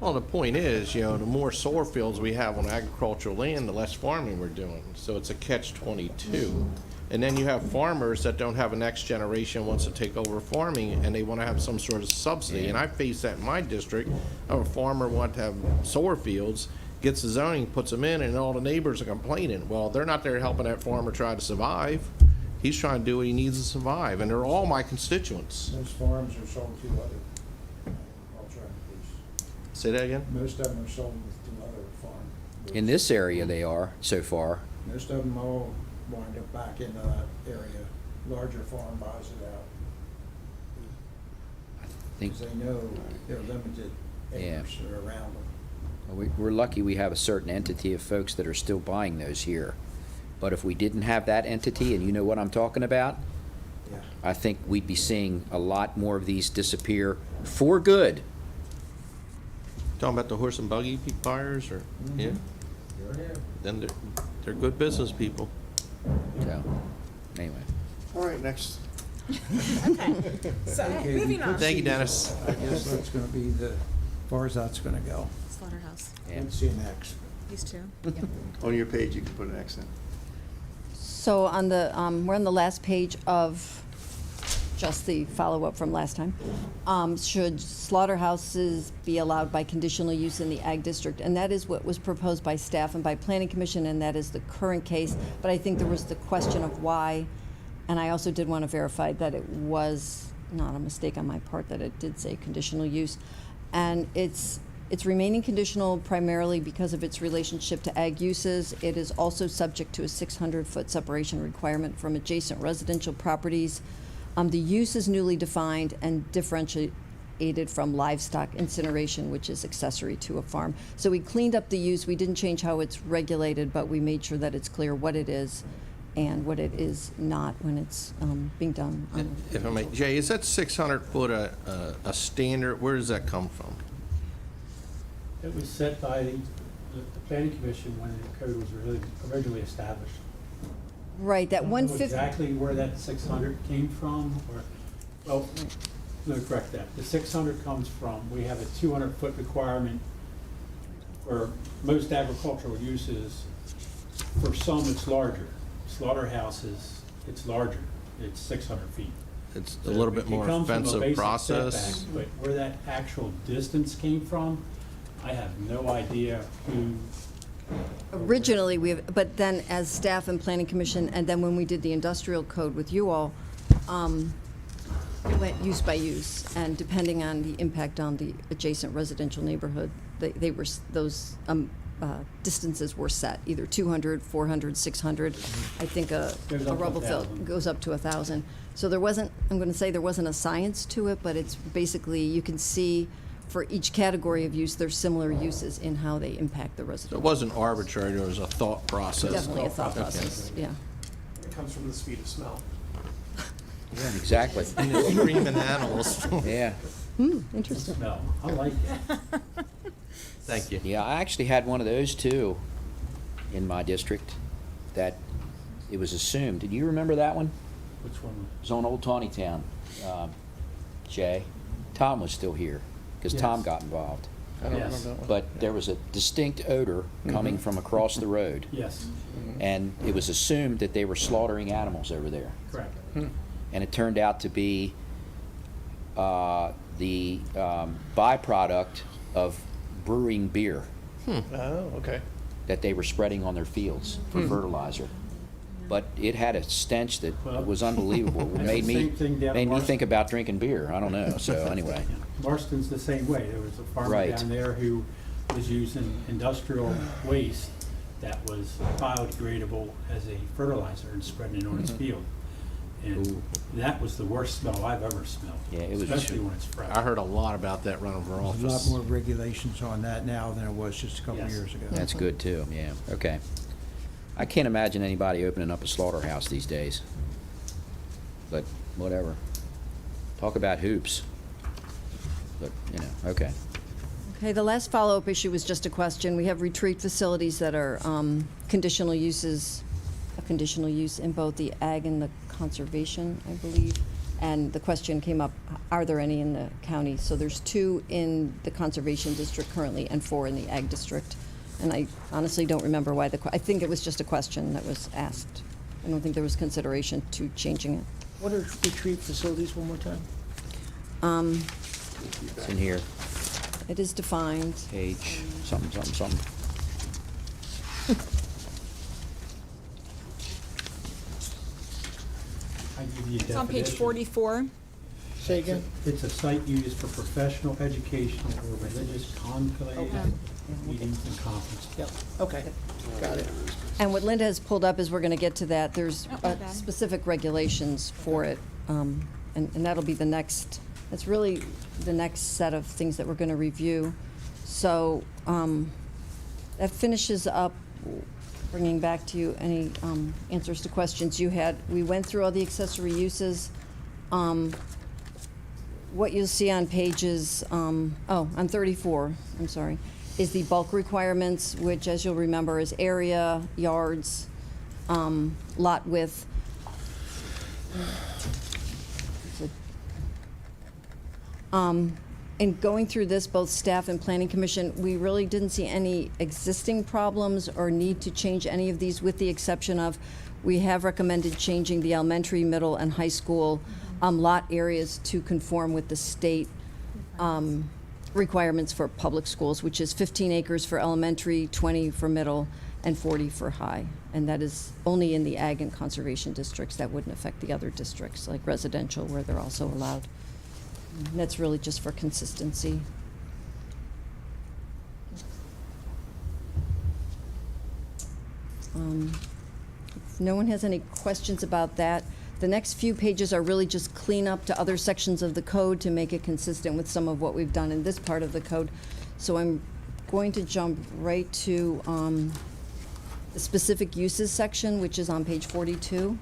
Well, the point is, the more solar fields we have on agricultural land, the less farming we're doing. So it's a catch-22. And then you have farmers that don't have a next generation wants to take over farming, and they want to have some sort of subsidy. And I face that in my district. A farmer wants to have solar fields, gets the zoning, puts them in, and all the neighbors are complaining. Well, they're not there helping that farmer try to survive. He's trying to do what he needs to survive, and they're all my constituents. Most farms are sold to other alternatives. Say that again? Most of them are sold to other farms. In this area, they are so far. Most of them all wind up back into that area. Larger farm buys it out. I think Because they know they're limited Yeah. acres that are around them. we're lucky we have a certain entity of folks that are still buying those here. But if we didn't have that entity, and you know what I'm talking about, Yeah. I think we'd be seeing a lot more of these disappear for good. Talking about the horse and buggy buyers, or, yeah? Then they're good business people. So, anyway. All right, next. So Okay, moving on. Thank you, Dennis. I guess that's gonna be the, as far as that's gonna go. Slaughterhouse. Yeah. Let's see next. These two. On your page, you can put an X in. So on the, we're on the last page of just the follow-up from last time. Should slaughterhouses be allowed by conditional use in the ag district? And that is what was proposed by staff and by planning commission, and that is the current case. But I think there was the question of why, and I also did want to verify that it was not a mistake on my part that it did say conditional use. And it's remaining conditional primarily because of its relationship to ag uses. It is also subject to a 600-foot separation requirement from adjacent residential properties. The use is newly defined and differentiated from livestock incineration, which is accessory to a farm. So we cleaned up the use. We didn't change how it's regulated, but we made sure that it's clear what it is and what it is not when it's being done. If I may, Jay, is that 600 foot a standard? Where does that come from? It was set by the planning commission when the code was originally established. Right, that I don't know 150. exactly where that 600 came from, or, well, let me correct that. The 600 comes from, we have a 200-foot requirement for most agricultural uses. For some, it's larger. Slaughterhouses, it's larger. It's 600 feet. It's a little bit more expensive process. Setback, but where that actual distance came from, I have no idea who. Originally, but then as staff and planning commission, and then when we did the industrial code with you all, it went use by use, and depending on the impact on the adjacent residential neighborhood, they were, those distances were set, either 200, 400, 600. I think a Goes up to rubble fill 1,000. goes up to 1,000. So there wasn't, I'm going to say there wasn't a science to it, but it's basically, you can see for each category of use, there's similar uses in how they impact the So residential. it wasn't arbitrary, there was a thought process. Definitely a thought Okay. process, yeah. It comes from the speed of smell. Yeah, exactly. And the screaming animals. Yeah. Interesting. No, I like it. Thank you. Yeah, I actually had one of those too in my district that it was assumed. Did you remember that one? Which one? It was on Old Tawny Town, Jay. Tom was still here because Tom Yes. got involved. I don't Yes. remember that one. But there was a distinct odor coming from across the road. Yes, And it was assumed that they were slaughtering animals over there. correct. And it turned out to be the byproduct of brewing beer Oh, okay. that they were spreading on their fields for fertilizer. But it had a stench that Well, was unbelievable. It that's made the me same thing down made me Marston. think about drinking beer. I don't know. So anyway, Marston's the same way. There was a farmer Right. down there who was using industrial waste that was biodegradable as a fertilizer and spreading it on his field. And that was the worst smell I've ever smelled. Yeah, it was- Especially when it's fresh. I heard a lot about that running for There's a lot office. more regulations on that now than it was just a couple of Yes. years ago. that's good too. Yeah. Okay. I can't imagine anybody opening up a slaughterhouse these days. But whatever. Talk about hoops. But okay. Okay, the last follow-up issue was just a question. We have retreat facilities that are conditional uses, a conditional use in both the ag and the conservation, I believe. And the question came up, are there any in the county? So there's 2 in the conservation district currently and 4 in the ag district. And I honestly don't remember why I think it was just a question that was asked. I don't think there was consideration to changing it. What are retreat facilities, one more time? It's in here. It is defined. Page something, something, something. I give you a It's on page definition. 44. Say again? It's a site used for professional, educational, or religious conclaves, Okay. meetings, and conferences. Yep, okay, got it. And what Linda has pulled up is, we're gonna get to that, there's Oh, my bad. specific regulations for it. And that'll be the next, that's really the next set of things that we're gonna review. So, that finishes up, bringing back to you any, answers to questions you had. We went through all the accessory uses. What you'll see on pages, on 34, I'm sorry, is the bulk requirements, which, as you'll remember, is area, yards, lot width. In going through this, both staff and planning commission, we really didn't see any existing problems or need to change any of these, with the exception of, we have recommended changing the elementary, middle, and high school lot areas to conform with the state requirements for public schools, which is 15 acres for elementary, 20 for middle, and 40 for high. And that is only in the ag and conservation districts. That wouldn't affect the other districts, like residential, where they're also allowed. And that's really just for consistency. If no one has any questions about that, the next few pages are really just clean up to other sections of the code to make it consistent with some of what we've done in this part of the code. So I'm going to jump right to the specific uses section, which is on page 42.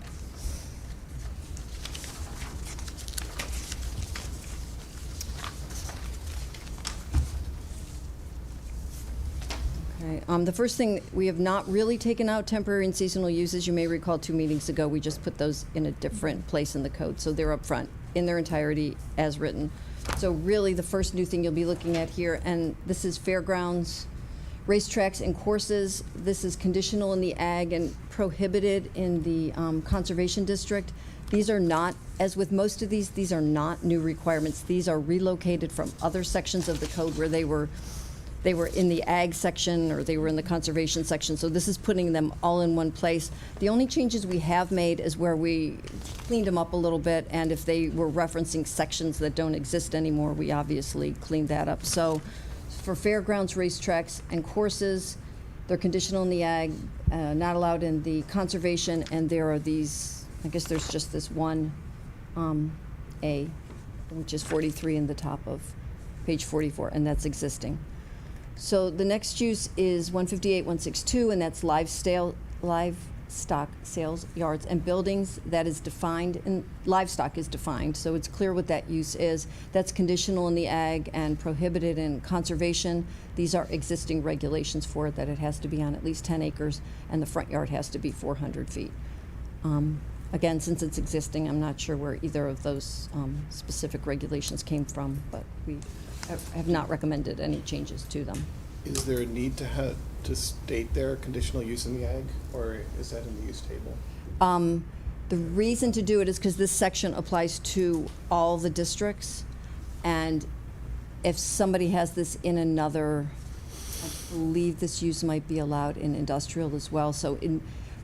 Okay, the first thing, we have not really taken out temporary and seasonal uses. You may recall 2 meetings ago, we just put those in a different place in the code. So they're up front in their entirety as written. So really, the first new thing you'll be looking at here, and this is fairgrounds, racetracks and courses. This is conditional in the ag and prohibited in the conservation district. These are not, as with most of these are not new requirements. These are relocated from other sections of the code where they were in the ag section or they were in the conservation section. So this is putting them all in one place. The only changes we have made is where we cleaned them up a little bit, and if they were referencing sections that don't exist anymore, we obviously cleaned that up. So for fairgrounds, racetracks, and courses, they're conditional in the ag, not allowed in the conservation, and there are these, I guess there's just this one A, which is 43 in the top of page 44, and that's existing. So the next use is 158-162, and that's livestock sales yards and buildings. That is defined, and livestock is defined, so it's clear what that use is. That's conditional in the ag and prohibited in conservation. These are existing regulations for it, that it has to be on at least 10 acres, and the front yard has to be 400 feet. Again, since it's existing, I'm not sure where either of those specific regulations came from, but we have not recommended any changes to them. Is there a need to state their conditional use in the ag, or is that in the use table? The reason to do it is because this section applies to all the districts, and if somebody has this in another, I believe this use might be allowed in industrial as well. So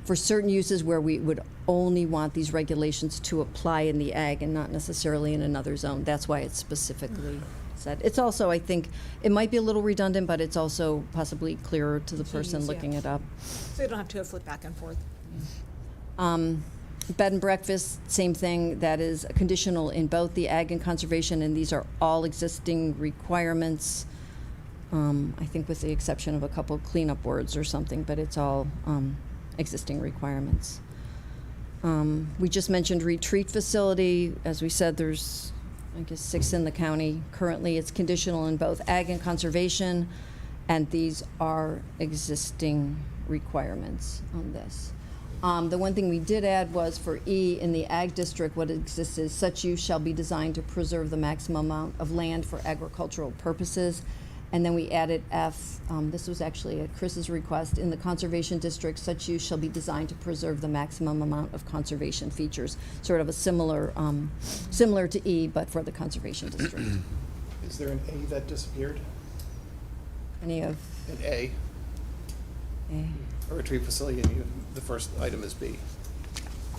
for certain uses where we would only want these regulations to apply in the ag and not necessarily in another zone, that's why it's specifically said. It's also, I think, it might be a little redundant, but it's also possibly clearer to the person Easier. looking it up. So you don't have to flip back and forth. Bed and breakfast, same thing. That is conditional in both the ag and conservation, and these are all existing requirements. I think with the exception of a couple of cleanup words or something, but it's all existing requirements. We just mentioned retreat facility. As we said, there's, I guess, 6 in the county. Currently, it's conditional in both ag and conservation, and these are existing requirements on this. The one thing we did add was for E, in the ag district, what exists is such use shall be designed to preserve the maximum amount of land for agricultural purposes. And then we added F, this was actually at Chris's request, in the conservation district, such use shall be designed to preserve the maximum amount of conservation features. Sort of a similar to E, but for the conservation district. Is there an A that disappeared? Any of An A, A? a retreat facility, and the first item is B?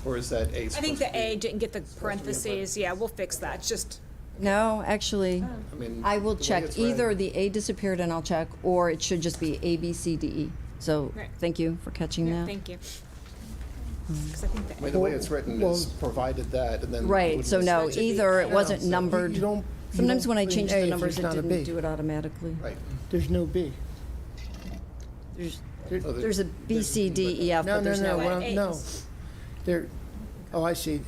Or is that A? I think the A didn't get the parentheses. Yeah, we'll fix that. It's just, No, actually, I mean, I will the way check. it's read. Either the A disappeared and I'll check, or it should just be A, B, C, D, E. So, Right. thank you for catching yeah, that. thank you. 'Cause I think I the mean, the way it's written Well- is provided that, and then. Right, wouldn't so it no, say- either it wasn't You numbered. don't. Sometimes when I put change an A the if numbers, there's it not a didn't B. do it automatically. Right. There's no B. There's, Oh, there's a B, C, D, E, F, No, but there's no, no no, A. well, no. There, oh, I see.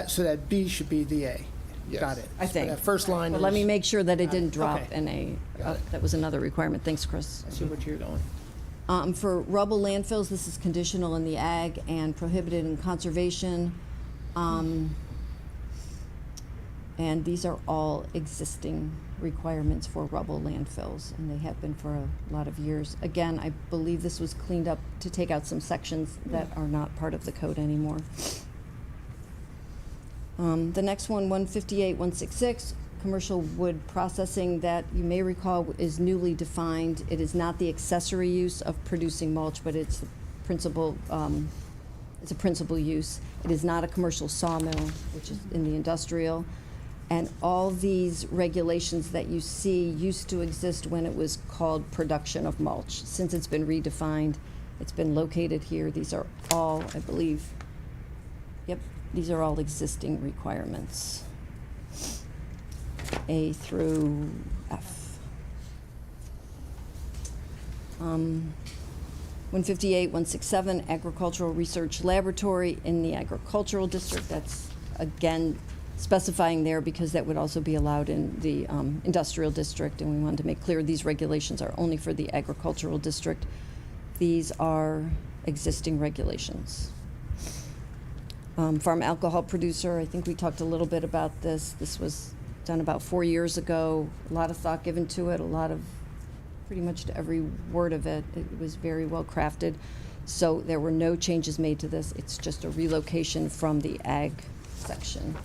So that B should be the A. Yes. Got it. I think. That first line But is. let me make sure that it didn't drop Okay. in A. Got it. That was another requirement. Thanks, Chris. I see what you're doing. For rubble landfills, this is conditional in the ag and prohibited in conservation. And these are all existing requirements for rubble landfills, and they have been for a lot of years. Again, I believe this was cleaned up to take out some sections that are not part of the code anymore. The next one, 158, 166, commercial wood processing, that you may recall is newly defined. It is not the accessory use of producing mulch, but it's the principal, it's a principal use. It is not a commercial sawmill, which is in the industrial. And all these regulations that you see used to exist when it was called production of mulch. Since it's been redefined, it's been located here. These are all, I believe, yep, these are all existing requirements. A through F. 158, 167, agricultural research laboratory in the agricultural district. That's, again, specifying there because that would also be allowed in the industrial district, and we wanted to make clear these regulations are only for the agricultural district. These are existing regulations. Farm alcohol producer, I think we talked a little bit about this. This was done about 4 years ago. A lot of thought given to it, a lot of, pretty much to every word of it. It was very well crafted. So there were no changes made to this. It's just a relocation from the ag section,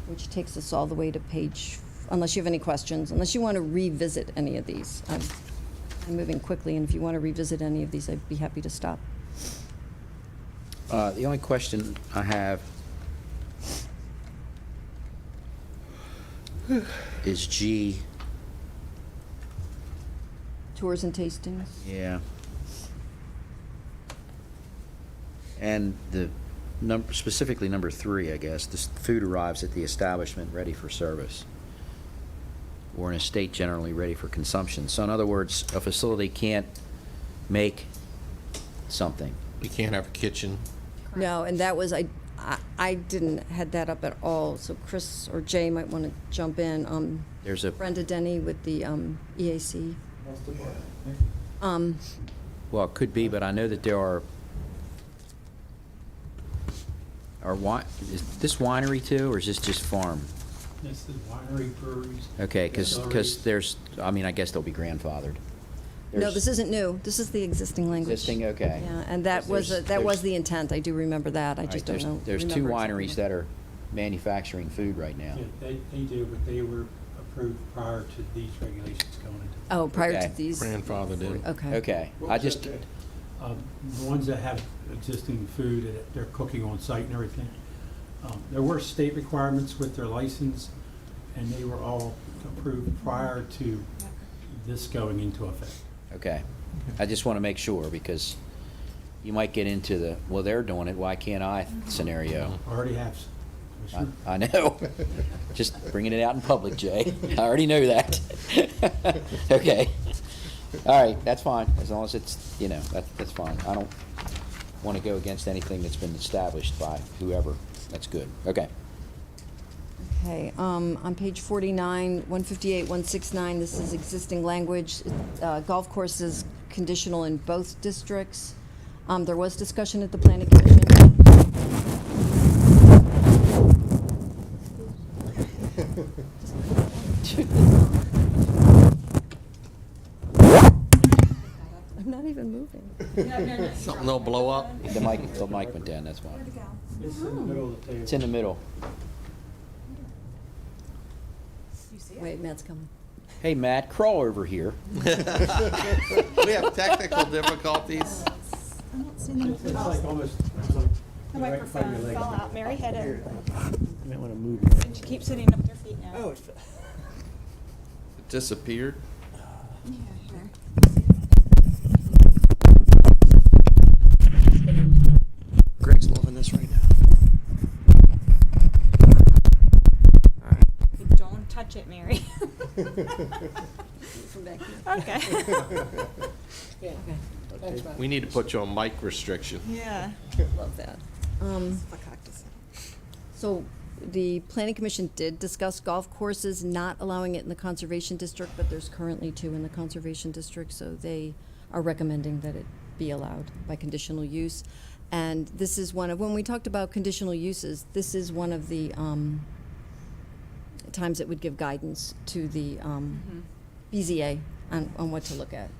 which takes us all the way to page, unless you have any questions, unless you want to revisit any of these. I'm moving quickly, and if you want to revisit any of these, I'd be happy to stop. The only question I have is G. Tours and tastings. Yeah. And the number, specifically number 3, I guess, this food arrives at the establishment ready for service, or in a state generally ready for consumption. So in other words, a facility can't make something. We can't have a kitchen. No, and that was, I didn't had that up at all, so Chris or Jay might want to jump in. There's a, Brenda Denny with the EAC. well, it could be, but I know that there are is this winery too, or is this just farm? It's the winery, breweries. Okay, because distilleries. there's, I mean, I guess they'll be grandfathered. No, There's this isn't new. This is the existing language. Existing, okay. Yeah, and that was, that was the intent. I do remember that. I just don't know. There's 2 remember wineries exactly. that are manufacturing food right now. Yeah, they do, but they were approved prior to these regulations going into. Oh, prior Okay. to these? Grandfathered in. Okay. Okay, I just, The ones that have existing food, that they're cooking on site and everything. There were state requirements with their license, and they were all approved prior to this going into effect. okay. I just want to make sure, because you might get into the, well, they're doing it, why can't I scenario. Already have, Commissioner. I know. Just bringing it out in public, Jay. I already know that. Okay. All right, that's fine, as long as it's, you know, that's fine. I don't want to go against anything that's been established by whoever. That's good. Okay. Okay, on page 49, 158, 169, this is existing language. Golf courses conditional in both districts. There was discussion at the planning commission. I'm not even moving. Something will blow up. The mic went down, that's why. It's in the middle of the table. It's in the middle. Wait, Matt's coming. Hey, Matt, crawl over here. We have technical difficulties. It's like almost, it's like The right in front of microphone your leg. fell out. Mary hit it, You might want to move. and she keeps hitting it with her feet now. Oh, It disappeared. Greg's loving this right now. Don't touch it, Mary. From back here. Okay. Okay. We need to put you on mic restriction. Yeah. Love that. So the planning commission did discuss golf courses, not allowing it in the conservation district, but there's currently 2 in the conservation district, so they are recommending that it be allowed by conditional use. And this is one of, when we talked about conditional uses, this is one of the times it would give guidance to the BZA on what to look at.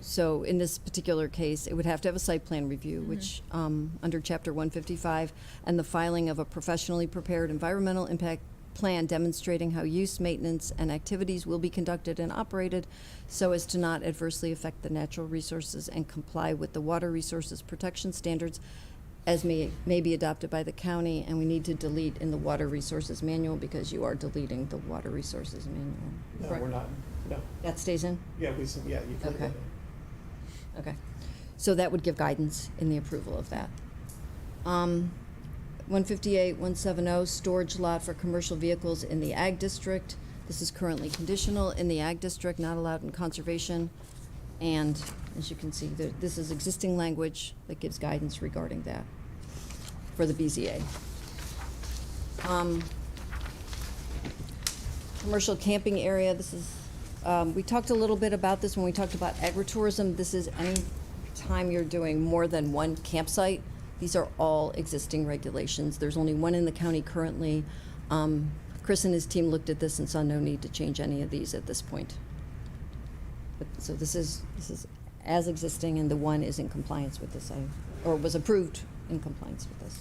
So in this particular case, it would have to have a site plan review, which, under Chapter 155, and the filing of a professionally prepared environmental impact plan demonstrating how use, maintenance, and activities will be conducted and operated so as to not adversely affect the natural resources and comply with the water resources protection standards as may be adopted by the county. And we need to delete in the water resources manual because you are deleting the water resources manual. No, Correct? we're not, no. That stays in? Yeah, you can. Okay. Okay. So that would give guidance in the approval of that. 158, 170, storage lot for commercial vehicles in the ag district. This is currently conditional in the ag district, not allowed in conservation. And as you can see, this is existing language that gives guidance regarding that for the BZA. Commercial camping area, this is, we talked a little bit about this when we talked about agritourism. This is any time you're doing more than one campsite. These are all existing regulations. There's only one in the county currently. Chris and his team looked at this and saw no need to change any of these at this point. But, so this is as existing, and the one is in compliance with this, or was approved in compliance with this.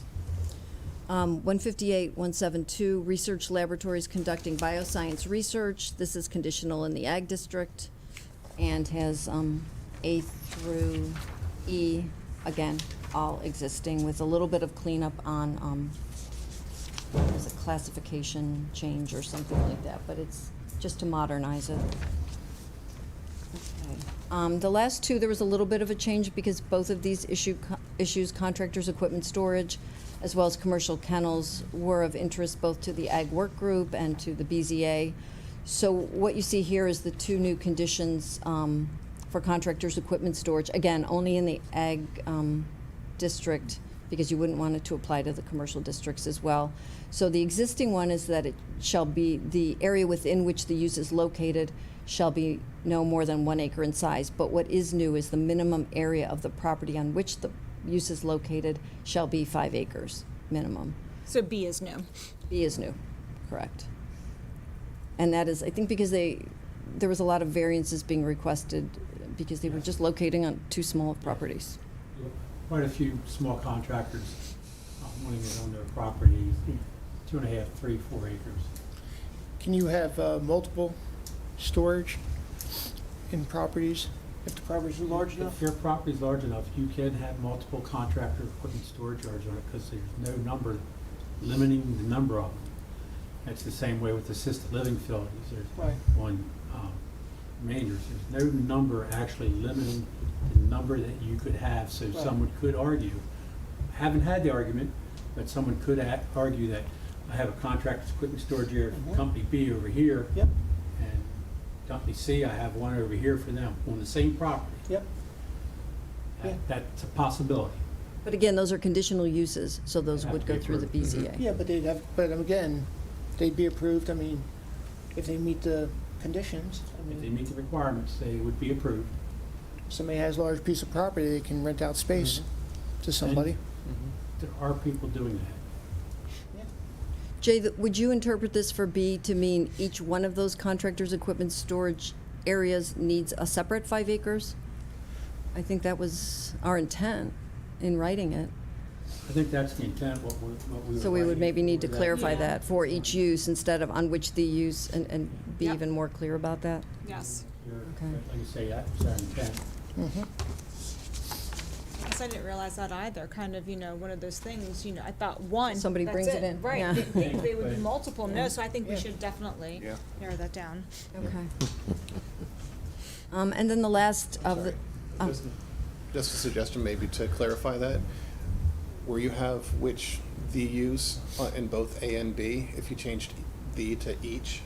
158, 172, research laboratories conducting bioscience research. This is conditional in the ag district and has A through E, again, all existing with a little bit of cleanup on, there's a classification change or something like that, but it's just to modernize it. Okay. The last two, there was a little bit of a change because both of these issues, contractors' equipment storage, as well as commercial kennels, were of interest both to the Ag Work Group and to the BZA. So what you see here is the two new conditions for contractors' equipment storage, again, only in the Ag district, because you wouldn't want it to apply to the commercial districts as well. So the existing one is that it shall be, the area within which the use is located shall be no more than 1 acre in size. But what is new is the minimum area of the property on which the use is located shall be 5 acres minimum. So B is new. B is new, correct. And that is, I think, because there was a lot of variances being requested because they were just locating on too small of properties. Quite a few small contractors wanting it on their property, 2.5, 3, 4 acres. Can you have multiple storage in properties if the properties are large enough? If your property is large enough, you can have multiple contractor equipment storage yards on it because there's no number limiting the number of them. That's the same way with assisted living facilities. There's Right. one majors. There's no number actually limiting the number that you could have. So Right. someone could argue, haven't had the argument, but someone could argue that I have a contractor's equipment storage area for company B over here. Yep. And company C, I have one over here for them on the same property. Yep. Yeah. That's a possibility. But again, those are conditional uses, so those Have would to go be through the approved. BZA. Yeah, but but again, they'd be approved, I mean, if they meet the conditions. I If they mean, meet the requirements, they would be approved. somebody has a large piece of property, they can rent out space to somebody. There are people doing that. Jay, would you interpret this for B to mean each one of those contractors' equipment storage areas needs a separate 5 acres? I think that was our intent in writing it. I think that's the intent, what we were So we would writing maybe need to for that. clarify that for each use instead of on which the use, and be Yep. even more clear about that. Yes. Okay. Like you say, that was our intent. I guess I didn't realize that either. Kind of, one of those things, I thought one. Somebody that's brings it in, Right. yeah. They would be Right. multiple. No, so I think we should definitely Yeah. narrow that down. Okay. And then the last of the, Just a suggestion maybe to clarify that, where you have the use in both A and B, if you changed the to each,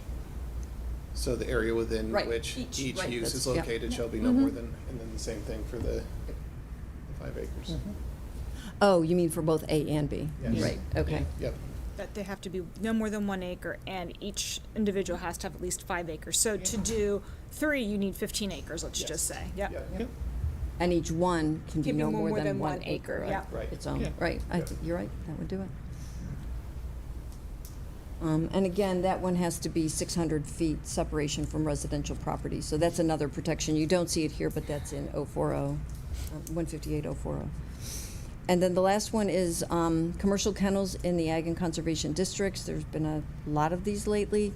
so the area within Right, which each, each right, use is that's- yep. located shall be no more than, and then the same thing for the 5 acres. oh, you mean for both A and B? Yes. Right, okay. Yep. That they have to be no more than 1 acre, and each individual has to have at least 5 acres. So to do 3, you need 15 acres, let's Yes. just say. Yep. Yeah. And each one can be Can be no more than 1 1 acre. acre, yeah. Right. Its own, Yeah. right, Yeah. you're right, that would do it. And again, that one has to be 600 feet separation from residential property. So that's another protection. You don't see it here, but that's in 040, 158-040. And then the last one is commercial kennels in the ag and conservation districts. There's been a lot of these lately.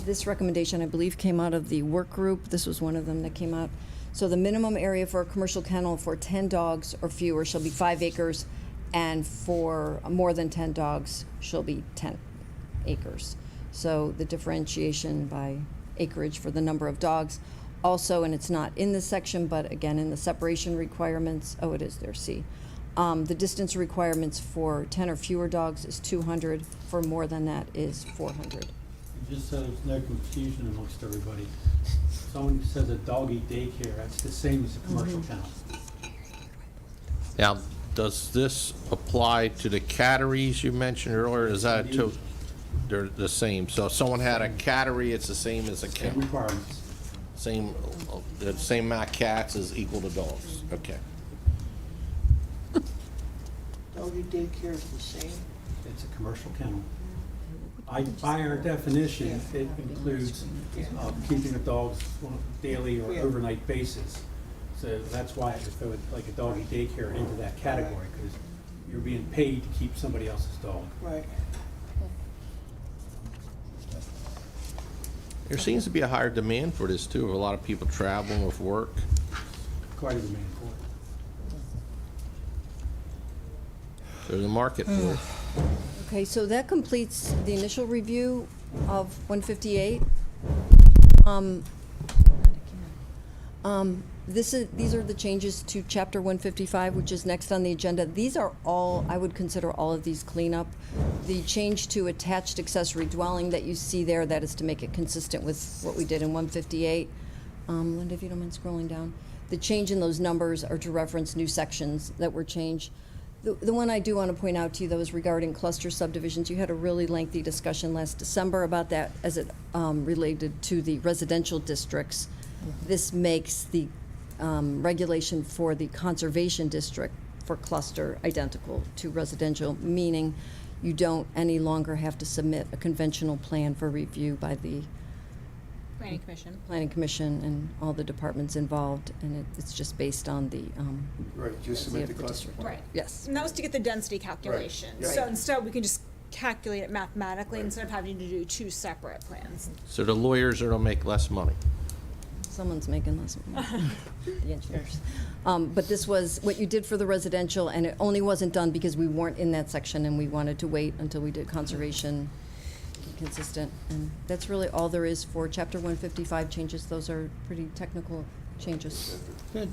This recommendation, I believe, came out of the work group. This was one of them that came out. So the minimum area for a commercial kennel for 10 dogs or fewer shall be 5 acres, and for more than 10 dogs shall be 10 acres. So the differentiation by acreage for the number of dogs. Also, and it's not in this section, but again, in the separation requirements, oh, it is there, C. The distance requirements for 10 or fewer dogs is 200, for more than that is 400. Just so there's no confusion amongst everybody, someone who says a doggy daycare, that's the same as a commercial kennel. Now, does this apply to the catteries you mentioned earlier? Is that they're the same? So if someone had a cattery, it's the same as a Same kennel? requirements. The same amount of cats is equal to dogs? Okay. Doggy daycare is the same. It's a commercial kennel. By our definition, it includes keeping the dogs on a daily or overnight basis. So that's why I throw it like a doggy daycare into that category, because you're being paid to keep somebody else's dog. Right. There seems to be a higher demand for this too, of a lot of people traveling with work. Quite a demand for it. There's a market for it. Okay, so that completes the initial review of 158. These are the changes to Chapter 155, which is next on the agenda. These are all, I would consider all of these cleanup. The change to attached accessory dwelling that you see there, that is to make it consistent with what we did in 158. Linda, if you don't mind scrolling down. The change in those numbers are to reference new sections that were changed. The one I do want to point out to you, though, is regarding cluster subdivisions. You had a really lengthy discussion last December about that as it related to the residential districts. This makes the regulation for the conservation district for cluster identical to residential, meaning you don't any longer have to submit a conventional plan for review by the Planning Commission and all the departments involved, and it's just based on the Right, just submit the cluster. Right. Yes. And that was to get the density calculation. Right. So instead, we can just calculate it mathematically instead of having to do 2 separate plans. So the lawyers are gonna make less money. Someone's making less money, the engineers. But this was what you did for the residential, and it only wasn't done because we weren't in that section, and we wanted to wait until we did conservation consistent. And that's really all there is for Chapter 155 changes. Those are pretty technical changes. Good.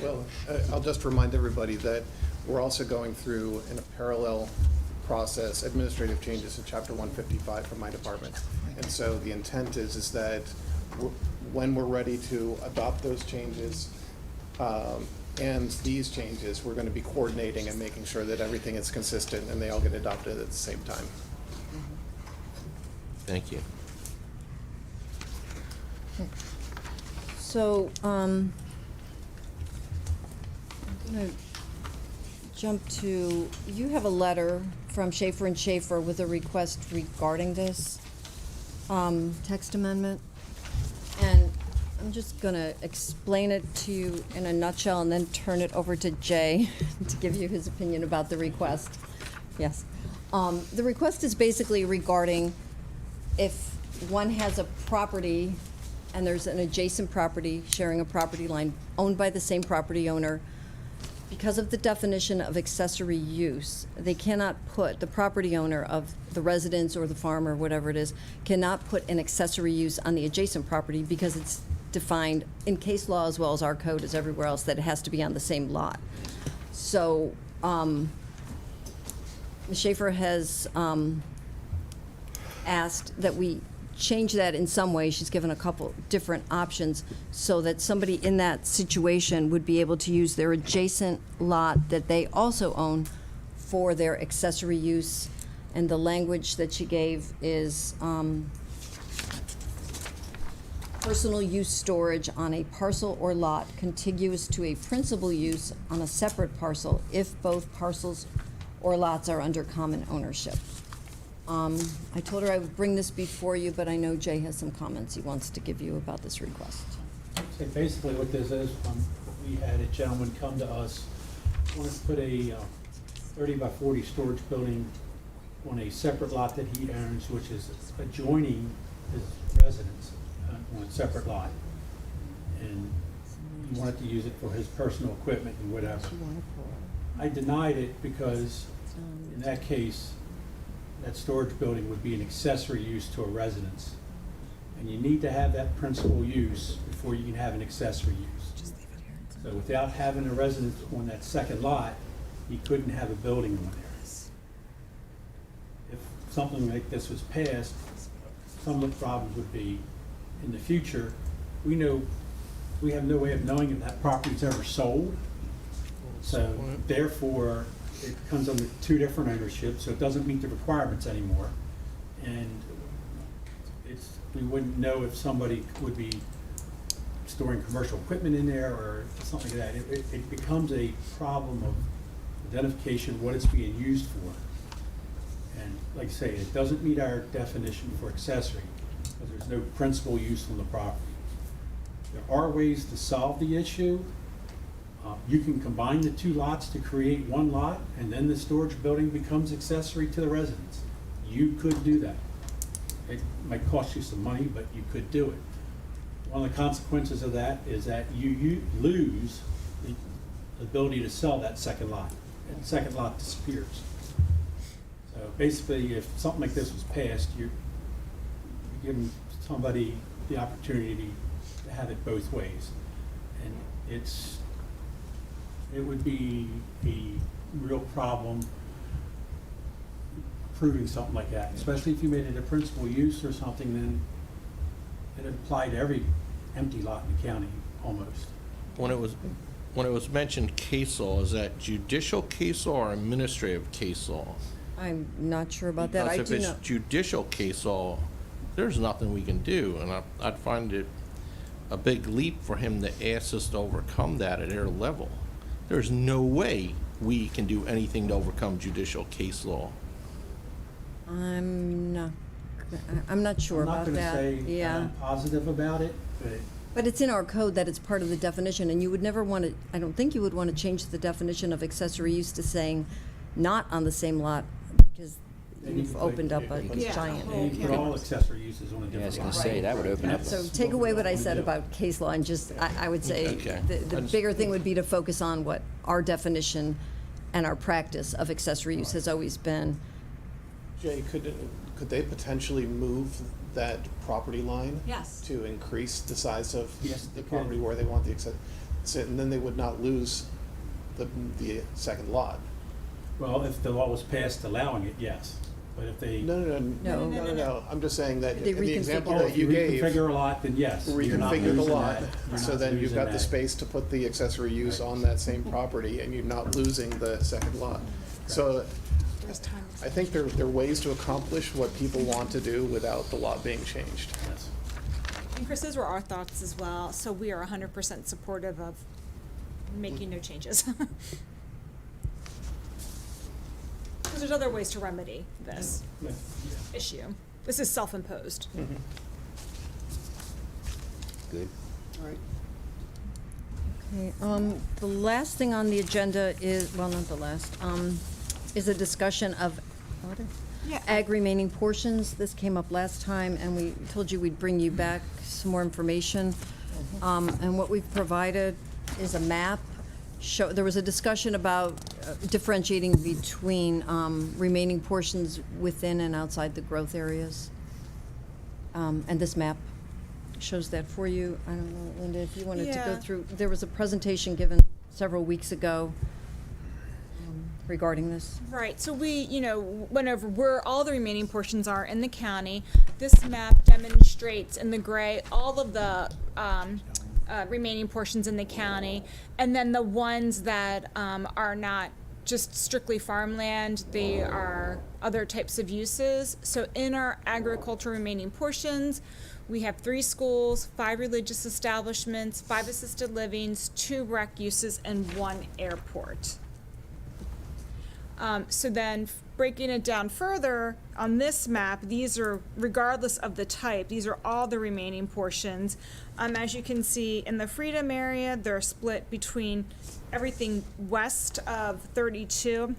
Well, I'll just remind everybody that we're also going through, in a parallel process, administrative changes to Chapter 155 for my department. And so the intent is that when we're ready to adopt those changes and these changes, we're going to be coordinating and making sure that everything is consistent and they all get adopted at the same time. Thank you. So, I'm gonna jump to, you have a letter from Schaefer and Schaefer with a request regarding this text amendment. And I'm just gonna explain it to you in a nutshell and then turn it over to Jay to give you his opinion about the request. Yes. The request is basically regarding if one has a property and there's an adjacent property sharing a property line owned by the same property owner, because of the definition of accessory use, they cannot put, the property owner of the residence or the farm or whatever it is, cannot put an accessory use on the adjacent property because it's defined in case law as well as our code as everywhere else that it has to be on the same lot. So, Ms. Schaefer has asked that we change that in some way. She's given a couple different options so that somebody in that situation would be able to use their adjacent lot that they also own for their accessory use. And the language that she gave is personal use storage on a parcel or lot contiguous to a principal use on a separate parcel if both parcels or lots are under common ownership. I told her I would bring this before you, but I know Jay has some comments he wants to give you about this request. So basically what this is, we had a gentleman come to us, wanted to put a 30 by 40 storage building on a separate lot that he owns, which is adjoining his residence on a separate lot. And he wanted to use it for his personal equipment and whatever. I denied it because in that case, that storage building would be an accessory use to a residence. And you need to have that principal use before you can have an accessory use. So without having a residence on that second lot, he couldn't have a building on there. If something like this was passed, some of the problems would be, in the future, we have no way of knowing if that property's ever sold. So therefore, it comes under two different ownerships, so it doesn't meet the requirements anymore. And we wouldn't know if somebody would be storing commercial equipment in there or something like that. It becomes a problem of identification, what it's being used for. And like I say, it doesn't meet our definition for accessory, because there's no principal use on the property. There are ways to solve the issue. You can combine the two lots to create one lot, and then the storage building becomes accessory to the residence. You could do that. It might cost you some money, but you could do it. One of the consequences of that is that you lose the ability to sell that second lot. And the second lot disappears. So basically, if something like this was passed, you're giving somebody the opportunity to have it both ways. And it would be a real problem proving something like that, especially if you made it a principal use or something, then it would apply to every empty lot in the county, almost. When it was mentioned case law, is that judicial case law or administrative case law? I'm not sure about that. I Because do if know. it's judicial case law, there's nothing we can do, and I'd find it a big leap for him to ask us to overcome that at their level. There's no way we can do anything to overcome judicial case law. I'm not sure I'm not about gonna that. say Yeah. I'm positive about it, but But it's in our code that it's part of the definition, and you would never want to, I don't think you would want to change the definition of accessory use to saying not on the same lot, because Then you you've could opened up put- a Yeah. giant. you put all accessory uses on a Yeah, I was different gonna lot. say, that would open up. So take away what I said about case law and just, I would say, Okay. the bigger thing would be to focus on what our definition and our practice of accessory use has always been. Jay, could they potentially move that property line? Yes. To increase the size of Yes, the they property could. where they want the and then they would not lose the second lot? Well, if the law was passed allowing it, yes. But if they No. I'm just saying that They in the example reconfigure. that you gave, reconfigure a lot, then yes. You're not reconfigure the losing lot, that. You're so not then you've losing got the that. space to put the accessory use on that same property, and you're not losing the second lot. So I think there are ways to accomplish what people want to do without the lot being changed. Yes. And Chris, those were our thoughts as well, so we are 100% supportive of making no changes. Because there's other ways to remedy this Yeah. issue. This is self-imposed. Good. Okay, the last thing on the agenda is, well, not the last, is a discussion of ag remaining portions. This came up last time, and we told you we'd bring you back some more information. And what we've provided is a map. There was a discussion about differentiating between remaining portions within and outside the growth areas. And this map shows that for you. I don't know, Linda, if you wanted to go Yeah. through, there was a presentation given several weeks ago regarding this. Right, so we, went over where all the remaining portions are in the county. This map demonstrates in the gray all of the remaining portions in the county, and then the ones that are not just strictly farmland, they are other types of uses. So in our agriculture remaining portions, we have 3 schools, 5 religious establishments, 5 assisted livings, 2 rec uses, and 1 airport. So then breaking it down further, on this map, these are, regardless of the type, these are all the remaining portions. As you can see, in the Freedom area, they're split between everything west of 32,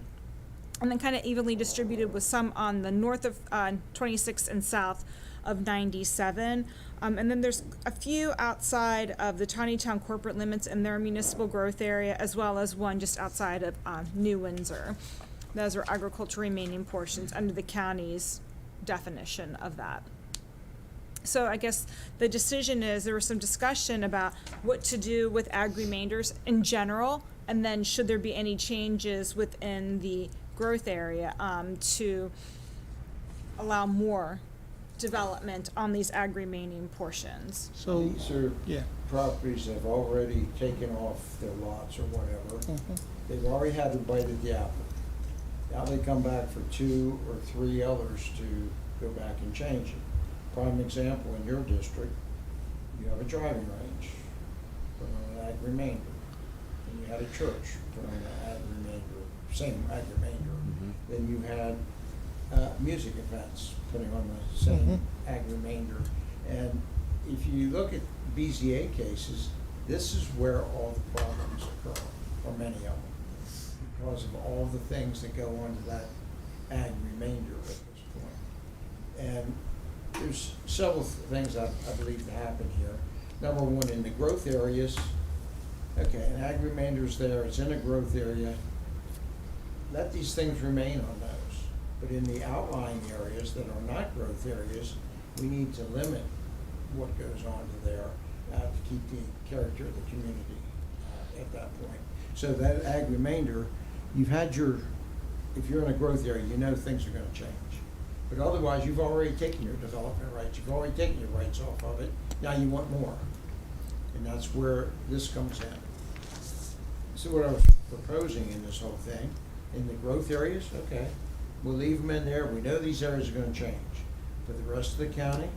and then kind of evenly distributed with some on the north of 26 and south of 97. And then there's a few outside of the Tawny Town corporate limits in their municipal growth area, as well as one just outside of New Windsor. Those are agricultural remaining portions under the county's definition of that. So I guess the decision is, there was some discussion about what to do with ag remainders in general, and then should there be any changes within the growth area to allow more development on these ag remaining portions. So, These are yeah. properties that have already taken off their lots or whatever. They've already had a bite at the apple. Now they come back for 2 or 3 others to go back and change it. Prime example, in your district, you have a driving range, put on an ag remainder. And you had a church, put on an ag remainder, same ag remainder. Then you had music events, putting on the same ag remainder. And if you look at BZA cases, this is where all the problems occur, or many of them, because of all the things that go onto that ag remainder at this point. And there's several things I believe to happen here. Number one, in the growth areas, okay, an ag remainder's there, it's in a growth area. Let these things remain on those. But in the outlying areas that are not growth areas, we need to limit what goes on to there to keep the character of the community at that point. So that ag remainder, you've had your, if you're in a growth area, you know things are gonna change. But otherwise, you've already taken your development rights, you've already taken your rights off of it, now you want more. And that's where this comes in. So what I was proposing in this whole thing, in the growth areas, okay, we'll leave them in there, we know these areas are gonna change. For the rest of the county,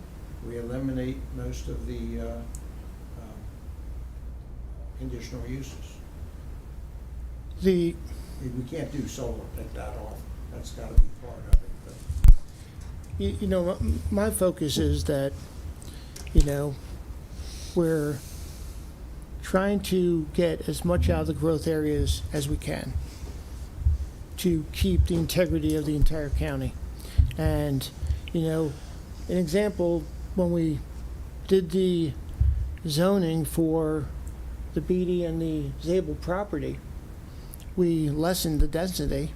we eliminate most of the conditional uses. The, We can't do solar, take that off, that's gotta be part of it, but. you know, my focus is that, we're trying to get as much out of the growth areas as we can to keep the integrity of the entire county. And, an example, when we did the zoning for the Beatty and the Zabel property, we lessened the density,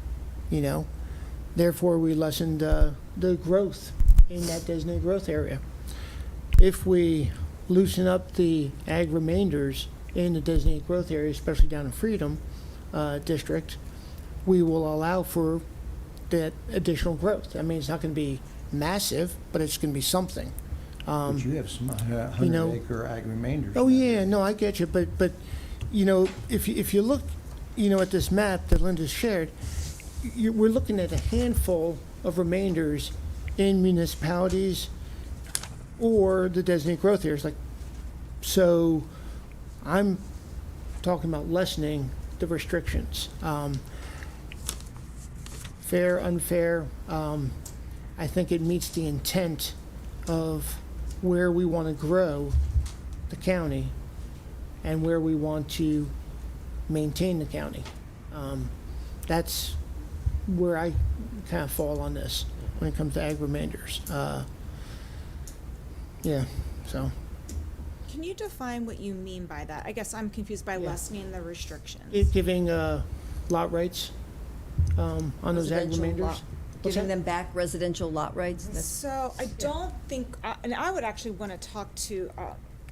therefore we lessened the growth in that designated growth area. If we loosen up the ag remainders in the designated growth area, especially down in Freedom District, we will allow for that additional growth. I mean, it's not going to be massive, but it's going to be something. But you have some 100-acre ag remainders. Oh now. yeah, no, I get you, but if you look, at this map that Linda shared, we're looking at a handful of remainders in municipalities or the designated growth areas. So I'm talking about lessening the restrictions. Fair, unfair, I think it meets the intent of where we want to grow the county and where we want to maintain the county. That's where I kind of fall on this when it comes to ag remainders. Yeah, so. Can you define what you mean by that? I guess I'm confused by lessening the restrictions. Giving lot rights on those ag Residential remainders. lot- Giving them back residential lot rights? That's- So I don't think, and I would actually want to talk to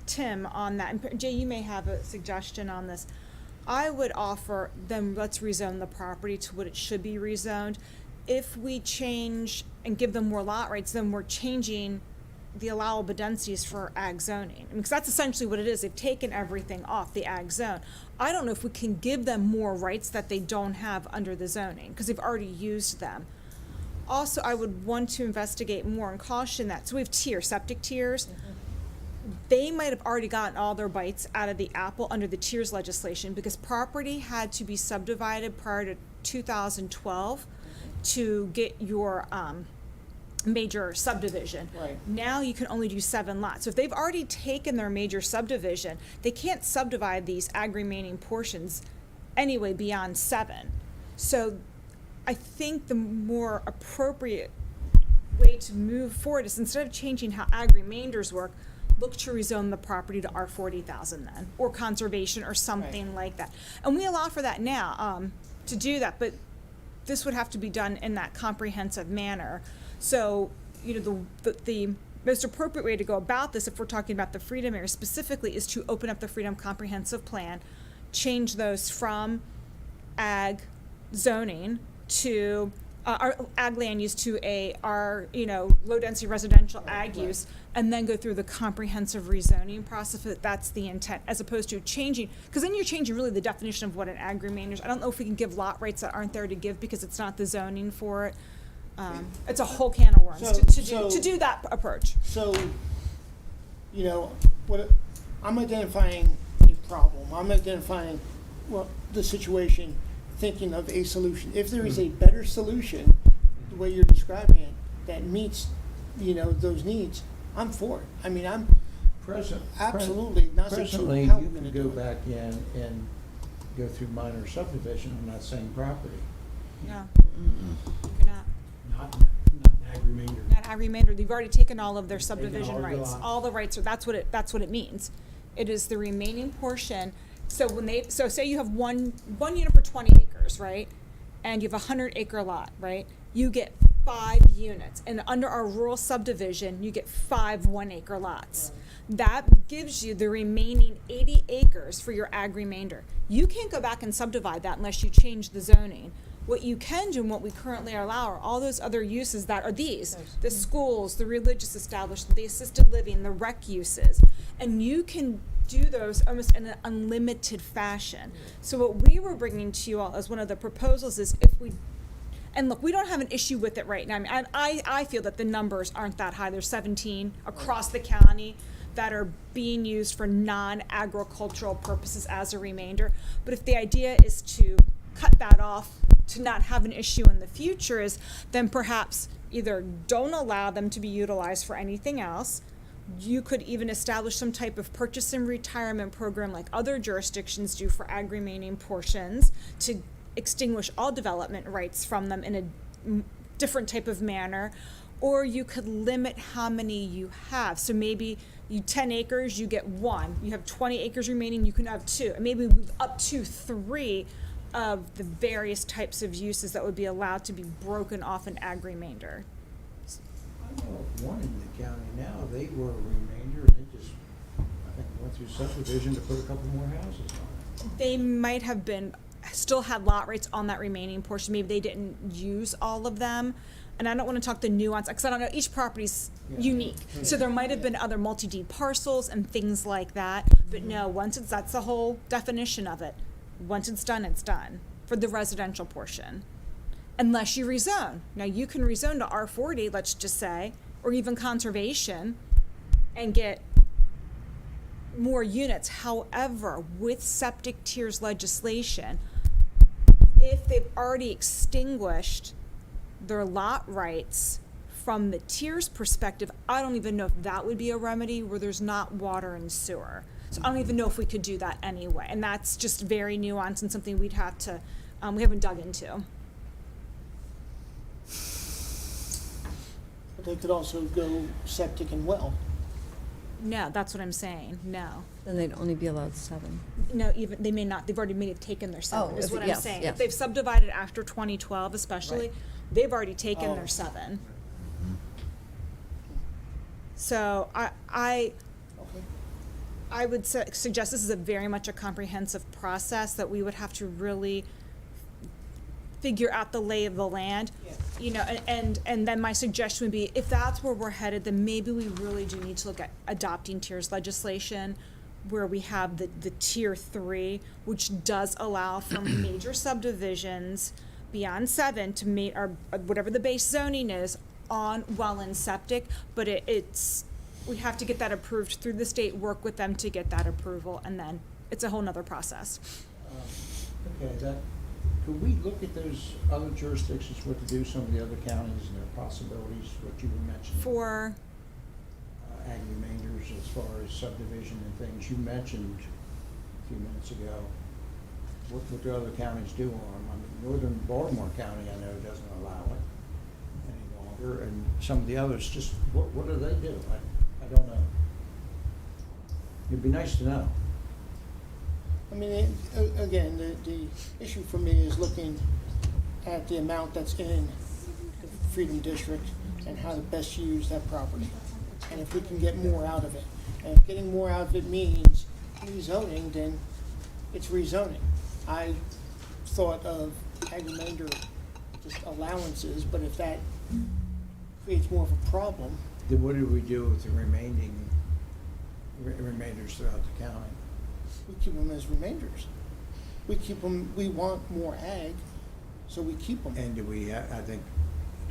Tim on that. And Jay, you may have a suggestion on this. I would offer them, let's rezone the property to what it should be rezoned. If we change and give them more lot rights, then we're changing the allowable densities for ag zoning. Because that's essentially what it is. They've taken everything off the ag zone. I don't know if we can give them more rights that they don't have under the zoning, because they've already used them. Also, I would want to investigate more and caution that, so we have septic tiers. They might have already gotten all their bites out of the apple under the tiers legislation, because property had to be subdivided prior to 2012 to get your major subdivision. Right. Now you can only do 7 lots. So if they've already taken their major subdivision, they can't subdivide these ag remaining portions anyway beyond 7. So I think the more appropriate way to move forward is, instead of changing how ag remainders work, look to rezone the property to R40,000 then, or conservation or something like that. And we allow for that now, to do that, but this would have to be done in that comprehensive manner. So, you know, the most appropriate way to go about this, if we're talking about the Freedom area specifically, is to open up the Freedom Comprehensive Plan, change those from ag zoning to our ag land use to our low density residential ag use, and then go through the comprehensive rezoning process. If that's the intent, as opposed to changing, because then you're changing really the definition of what an ag remainder is. I don't know if we can give lot rates that aren't there to give because it's not the zoning for it. It's a whole can of worms to do that approach. So, I'm identifying a problem. I'm identifying, the situation, thinking of a solution. If there is a better solution, the way you're describing it, that meets, those needs, I'm for it. I mean, I'm absolutely not so sure Presently, how you we're going can to go do it. back in and go through minor subdivision on that same property. No, you cannot. Not ag remainder. Not ag remainder. They've already taken all of their Taken subdivision all of the rights. lots. All the rights are. That's what it means. It is the remaining portion. So say you have one unit per 20 acres, right? And you have a 100-acre lot, right? You get 5 units, and under our rural subdivision, you get 5 1-acre lots. That gives you the remaining 80 acres for your ag remainder. You can't go back and subdivide that unless you change the zoning. What you can do and what we currently allow are all those other uses that are these, the schools, the religious establishment, the assisted living, the rec uses. And you can do those almost in an unlimited fashion. So what we were bringing to you all as one of the proposals is, and look, we don't have an issue with it right now. I mean, I feel that the numbers aren't that high. There's 17 across the county that are being used for non-agricultural purposes as a remainder. But if the idea is to cut that off, to not have an issue in the future, is then perhaps either don't allow them to be utilized for anything else. You could even establish some type of purchase and retirement program like other jurisdictions do for ag remaining portions, to extinguish all development rights from them in a different type of manner. Or you could limit how many you have. So maybe 10 acres, you get 1. You have 20 acres remaining, you can have 2. And maybe up to 3 of the various types of uses that would be allowed to be broken off an ag remainder. I know of one in the county now, they were a remainder, and they just, I think, went through subdivision to put a couple more houses on it. They might have still had lot rates on that remaining portion. Maybe they didn't use all of them. And I don't want to talk the nuance, because I don't know, each property's unique. So there might have been other multi-deed parcels and things like that. But no, that's the whole definition of it. Once it's done for the residential portion. Unless you rezone. Now you can rezone to R40, let's just say, or even conservation, and get more units. However, with septic tiers legislation, if they've already extinguished their lot rights from the tiers perspective, I don't even know if that would be a remedy where there's not water and sewer. So I don't even know if we could do that anyway. And that's just very nuanced and something we'd have to, we haven't dug into. But they could also go septic and well. No, that's what I'm saying. No. Then they'd only be allowed 7. No, even they may not. They've already taken their 7. Oh, Is if- what I'm yes, saying. yes. If they've subdivided after 2012, especially, Right. they've already taken Oh. their 7. So I would suggest this is very much a comprehensive process that we would have to really figure out the lay of the land. And then my suggestion would be, if that's where we're headed, then maybe we really do need to look at adopting tiers legislation, where we have the tier 3, which does allow for major subdivisions beyond 7 to meet our whatever the base zoning is on well and septic, but we have to get that approved through the state, work with them to get that approval, and then it's a whole nother process. Okay, Could we look at those other jurisdictions, what to do, some of the other counties and their possibilities, what you were mentioning? For, Ag remainders as far as subdivision and things. You mentioned a few minutes ago what the other counties do on them. I mean, northern Baltimore County, I know, doesn't allow it any longer, and some of the others, just, what do they do? I don't know. It'd be nice to know. I mean, again, the issue for me is looking at the amount that's in the Freedom District and how to best use that property. And if we can get more out of it. And if getting more out of it means rezoning, then it's rezoning. I thought of ag remainder just allowances, but if that creates more of a problem, Then what do we do with the remaining remainders throughout the county? we keep them as remainders. We keep them, we want more ag, so we keep them. And do we, I think,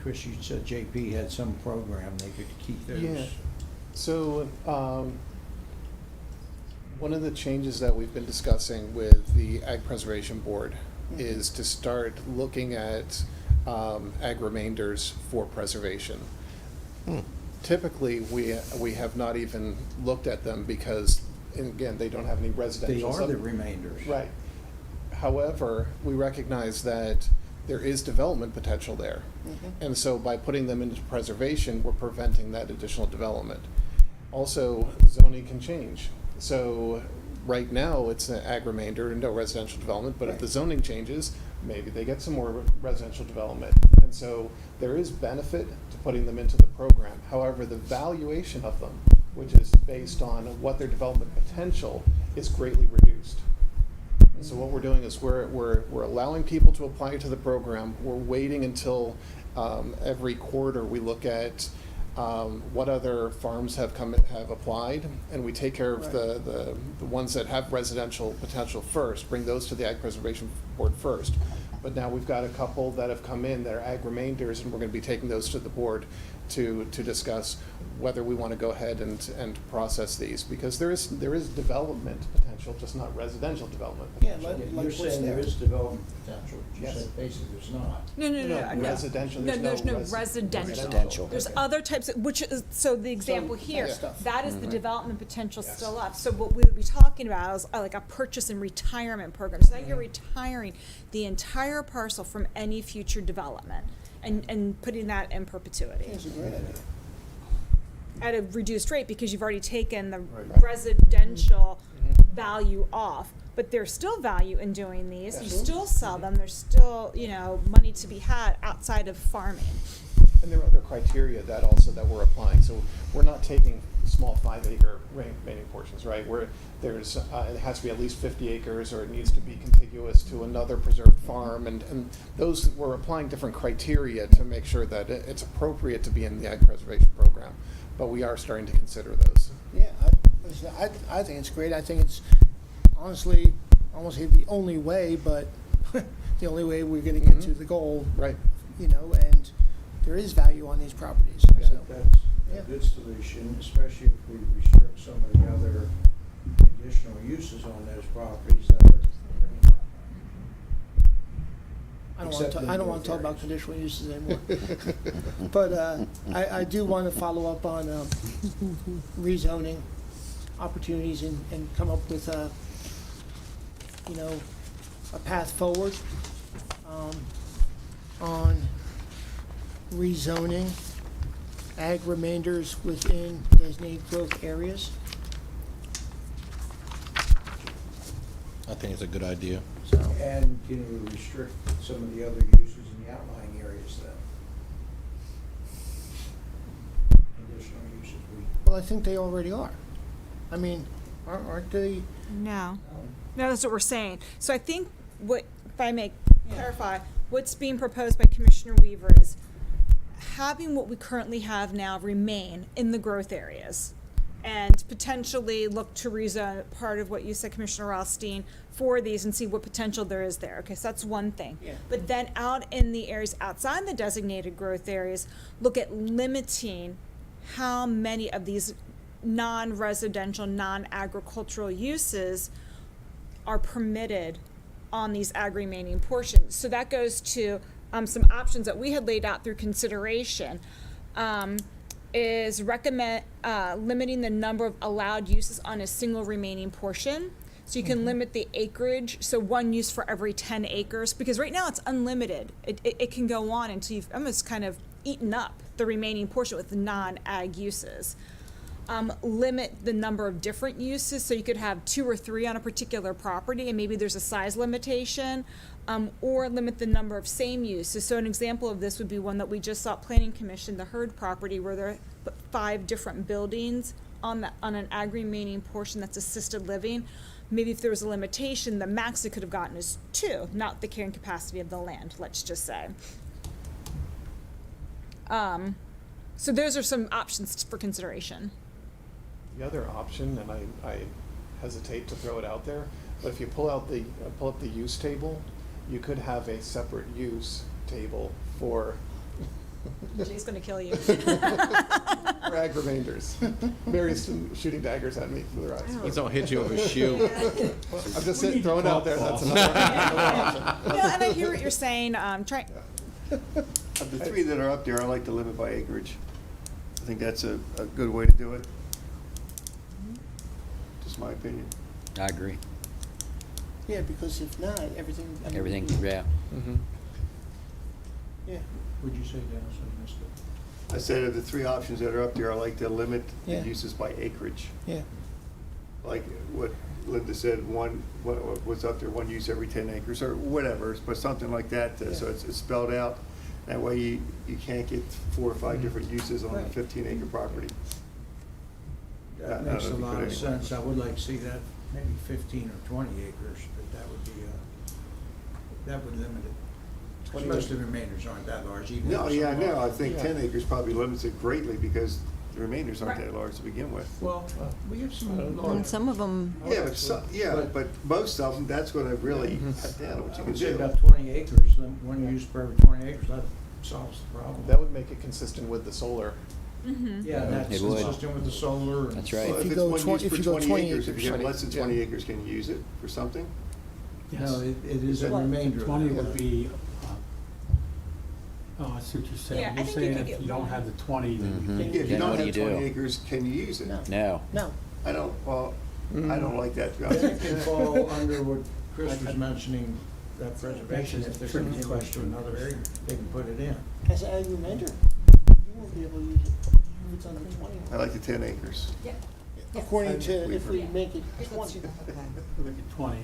Chris, you said JP had some program they could keep those. Yeah. So, one of the changes that we've been discussing with the Ag Preservation Board is to start looking at ag remainders for preservation. Typically, we have not even looked at them because, and again, they don't have any They residential. are the remainders. Right. However, we recognize that there is development potential there. And so by putting them into preservation, we're preventing that additional development. Also, zoning can change. So right now, it's an ag remainder and no residential development, but if the zoning changes, maybe they get some more residential development. And so there is benefit to putting them into the program. However, the valuation of them, which is based on what their development potential, is greatly reduced. And so what we're doing is we're allowing people to apply to the program. We're waiting until every quarter we look at what other farms have applied, and we take care of the ones that have residential potential first, bring those to the Ag Preservation Board first. But now we've got a couple that have come in that are ag remainders, and we're going to be taking those to the board to discuss whether we want to go ahead and process these, because there is development potential, just not residential development Yeah, potential. like You're what's saying there there. is development potential, but you Yes. said basically there's not. no. Residential, No, there's no residential. residential. There's other types, which is, so the example here, yeah. Stuff. that is the development potential Yes. still left. So what we would be talking about is like a purchase and retirement program, so that you're retiring the entire parcel from any future development and putting that in perpetuity It's a great idea. at a reduced rate because you've already taken the Right. residential value off. But there's still value in doing these. You still sell them. There's still, money to be had outside of farming. And there are other criteria that we're applying. So we're not taking small 5-acre remaining portions, right? Where there's, it has to be at least 50 acres or it needs to be contiguous to another preserved farm. And those, we're applying different criteria to make sure that it's appropriate to be in the Ag Preservation Program. But we are starting to consider those. Yeah, I think it's great. I think it's honestly, I won't say the only way, but the only way we're gonna get to the goal, Right. and there is value on these properties, I so. think that's Yeah. a good solution, especially if we restrict some of the other additional uses on those properties that are bringing that. Except in I don't wanna those talk about areas. conditional uses anymore. But, I do wanna follow up on, rezoning opportunities and come up with a path forward, on rezoning ag remainders within designated growth areas. I think it's a good idea. So, And can we restrict some of the other uses in the outlying areas then? Conditional uses, well, I think they already are. I mean, aren't they? No. No, that's what we're saying. So I think what, if I may clarify, what's being proposed by Commissioner Weaver is having what we currently have now remain in the growth areas and potentially look to rezone part of what you said, Commissioner Rothstein, for these and see what potential there is there. Okay, so that's one thing. Yeah. But then out in the areas outside the designated growth areas, look at limiting how many of these non-residential, non-agricultural uses are permitted on these ag remaining portions. So that goes to some options that we had laid out through consideration. Is recommend limiting the number of allowed uses on a single remaining portion. So you can limit the acreage, so one use for every 10 acres, because right now it's unlimited. It can go on until you've almost kind of eaten up the remaining portion with non-ag uses. Limit the number of different uses, so you could have 2 or 3 on a particular property, and maybe there's a size limitation, or limit the number of same uses. So an example of this would be one that we just saw at Planning Commission, the Hurd property, where there are 5 different buildings on an ag remaining portion that's assisted living. Maybe if there was a limitation, the max it could have gotten is 2, not the carrying capacity of the land, let's just say. So those are some options for consideration. The other option, and I hesitate to throw it out there, but if you pull up the use table, you could have a separate use table for Jay's gonna kill you. for ag remainders. Mary's shooting daggers at me for the rest. He's gonna hit you with a shoe. I'm just throwing it out there. That's another option. Yeah, and I hear what you're saying. Try. Of the 3 that are up there, I like to limit by acreage. I think that's a good way to do it. Just my opinion. I agree. Yeah, because if not, everything. I mean, Everything, yeah. Yeah, Would you say, Dennis, I missed it? I said of the 3 options that are up there, I like to limit the Yeah. uses by acreage. yeah. Like what Linda said, what's up there, 1 use every 10 acres or whatever, but something like that, so Yeah. it's spelled out. That way you can't get 4 or 5 different uses on a Right. 15-acre property. I That don't makes know a if you lot could of anyway. sense. I would like to see that maybe 15 or 20 acres, but that would be, that would limit it. 20 Most of the remainders aren't that large, even. No, if yeah, some no, are. I think Yeah. 10 acres probably limits it greatly because the remainders aren't Right. that large to begin with. Well, we have some And large. some of them, Yeah, but but most of them, that's gonna really Mhm. cut down what I you would can say do. about 20 acres, then 1 use per every 20 acres, that solves the problem. That would make it consistent with the solar. Yeah, that's It would. consistent with the solar. and- That's right. Well, If if you it's go 1 20 use if per you go 20 20 acres, if you have acres. less than 20 acres, can you use it for something? Yes. No, it is a remainder. of 20 that. would be, oh, I see what you're saying. Yeah, I You're think you saying could if get you don't one. have the 20, then you Mhm. can't. Yeah, if you Then don't what do have you 20 do? acres, can you use it? No. No. No. I don't like that, to be honest Then it with can you. fall under what Chris was mentioning, that preservation, if there's a Tricky request to question. another area, they can put it in. As an ag remainder, you won't be able to use it if it's under 20. I like the 10 acres. According to, if we Yeah. make it let's 20. do that, okay. Look at 20.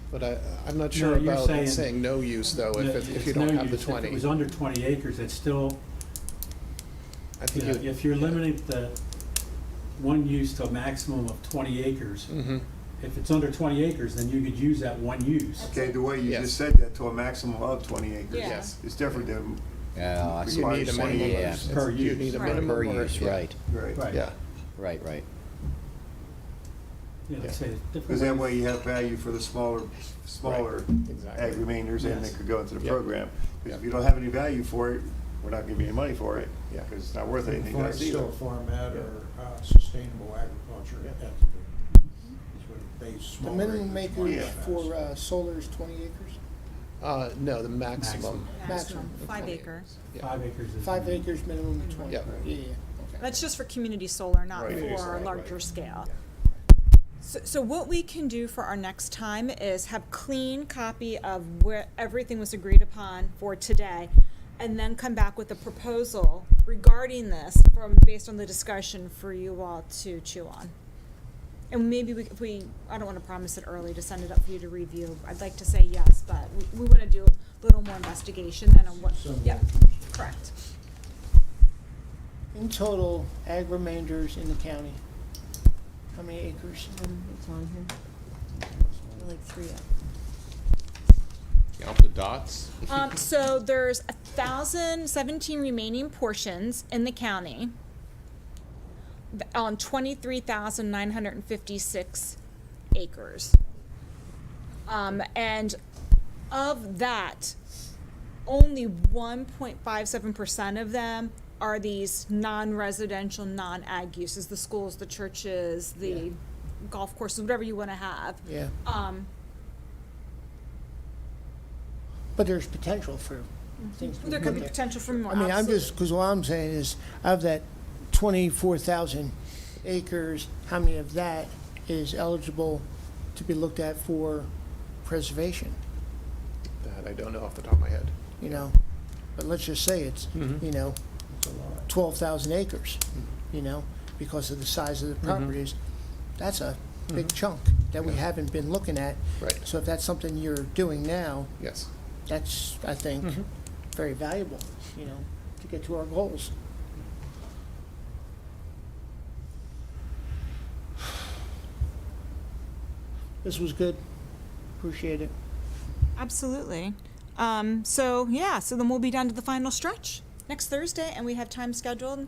But I'm not No, sure you're about saying- saying no use though, Yeah, if it's you don't no have the use. If 20. it was under 20 acres, it's still, I think you know, you. if you're limiting the one use to a maximum of 20 acres, Mhm. if it's under 20 acres, then you could use that one use. Okay, the way you Yes. just said that, to a maximum of 20 acres. Yeah. Yes. It's different than, Yeah, I see You what need you're a saying, minimum. yeah. It's- Per You use. need a Right. minimum. Per or- use, yeah. right, right. Yeah. right, right. Yeah, let's say different Because that ways. way you have value for the smaller Exactly. ag remainders and Yes. that could go into the Yep. program. Because Yep. if you don't have any value for it, we're not giving you any money for it. Yeah. Because it's not worth anything to Farm- us either. Still farmhead or sustainable agriculture Yeah. entity. Is what it pays The smaller minimum acres, acreage Yeah. for solar is 20 acres? No, the maximum. Maximum. 5 acre. Yeah. 5 acres is. 5 acres, minimum 20. Yeah. Yeah, yeah, okay. That's just for community solar, not Right. Community for solar, larger right. scale. So what we can do for our next time is have clean copy of where everything was agreed upon for today, and then come back with a proposal regarding this based on the discussion for you all to chew on. And maybe I don't want to promise it early to send it up for you to review. I'd like to say yes, but we want to do a little more investigation then on what, Some yeah, more. correct. In total, ag remainders in the county, how many acres? It's on here. Like 3 up. Count the dots. So there's 1,017 remaining portions in the county on 23,956 acres. And of that, only 1.57% of them are these non-residential, non-ag uses, the schools, the churches, the golf courses, whatever you want to have. Yeah. But there's potential for things. to There could be there. potential for more, I mean, I'm just, absolutely. because what I'm saying is, of that 24,000 acres, how many of that is eligible to be looked at for preservation, That I don't know off the top of my head. you know? But let's just say it's, you know, 12,000 acres, you know, because of the size of the properties. That's a big chunk that we haven't been looking at. Right. So if that's something you're doing now, Yes. that's, I think, very valuable, you know, to get to our goals. This was good. Appreciate it. Absolutely. So then we'll be down to the final stretch next Thursday, and we have time scheduled.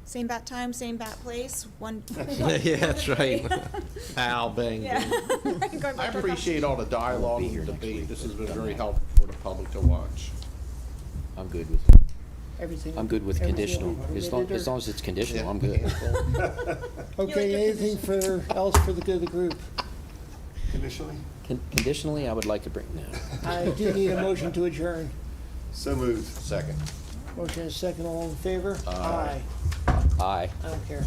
Same bat time, same bat place. One. Yeah, that's right. Al, bang, Yeah. bang. Going back I to our appreciate all the dialogue Be here and next debate. week. This has been very helpful for the public to watch. I'm good with, Everything. I'm good with everything conditional. we As long permitted or- as it's conditional, I'm good. Okay, your anything else for the good of the group? Conditionally? Conditionally, I would like to bring, no. I do need a motion to adjourn. So moved. Second. Motion is second, all in favor? Aye. Aye. I don't care.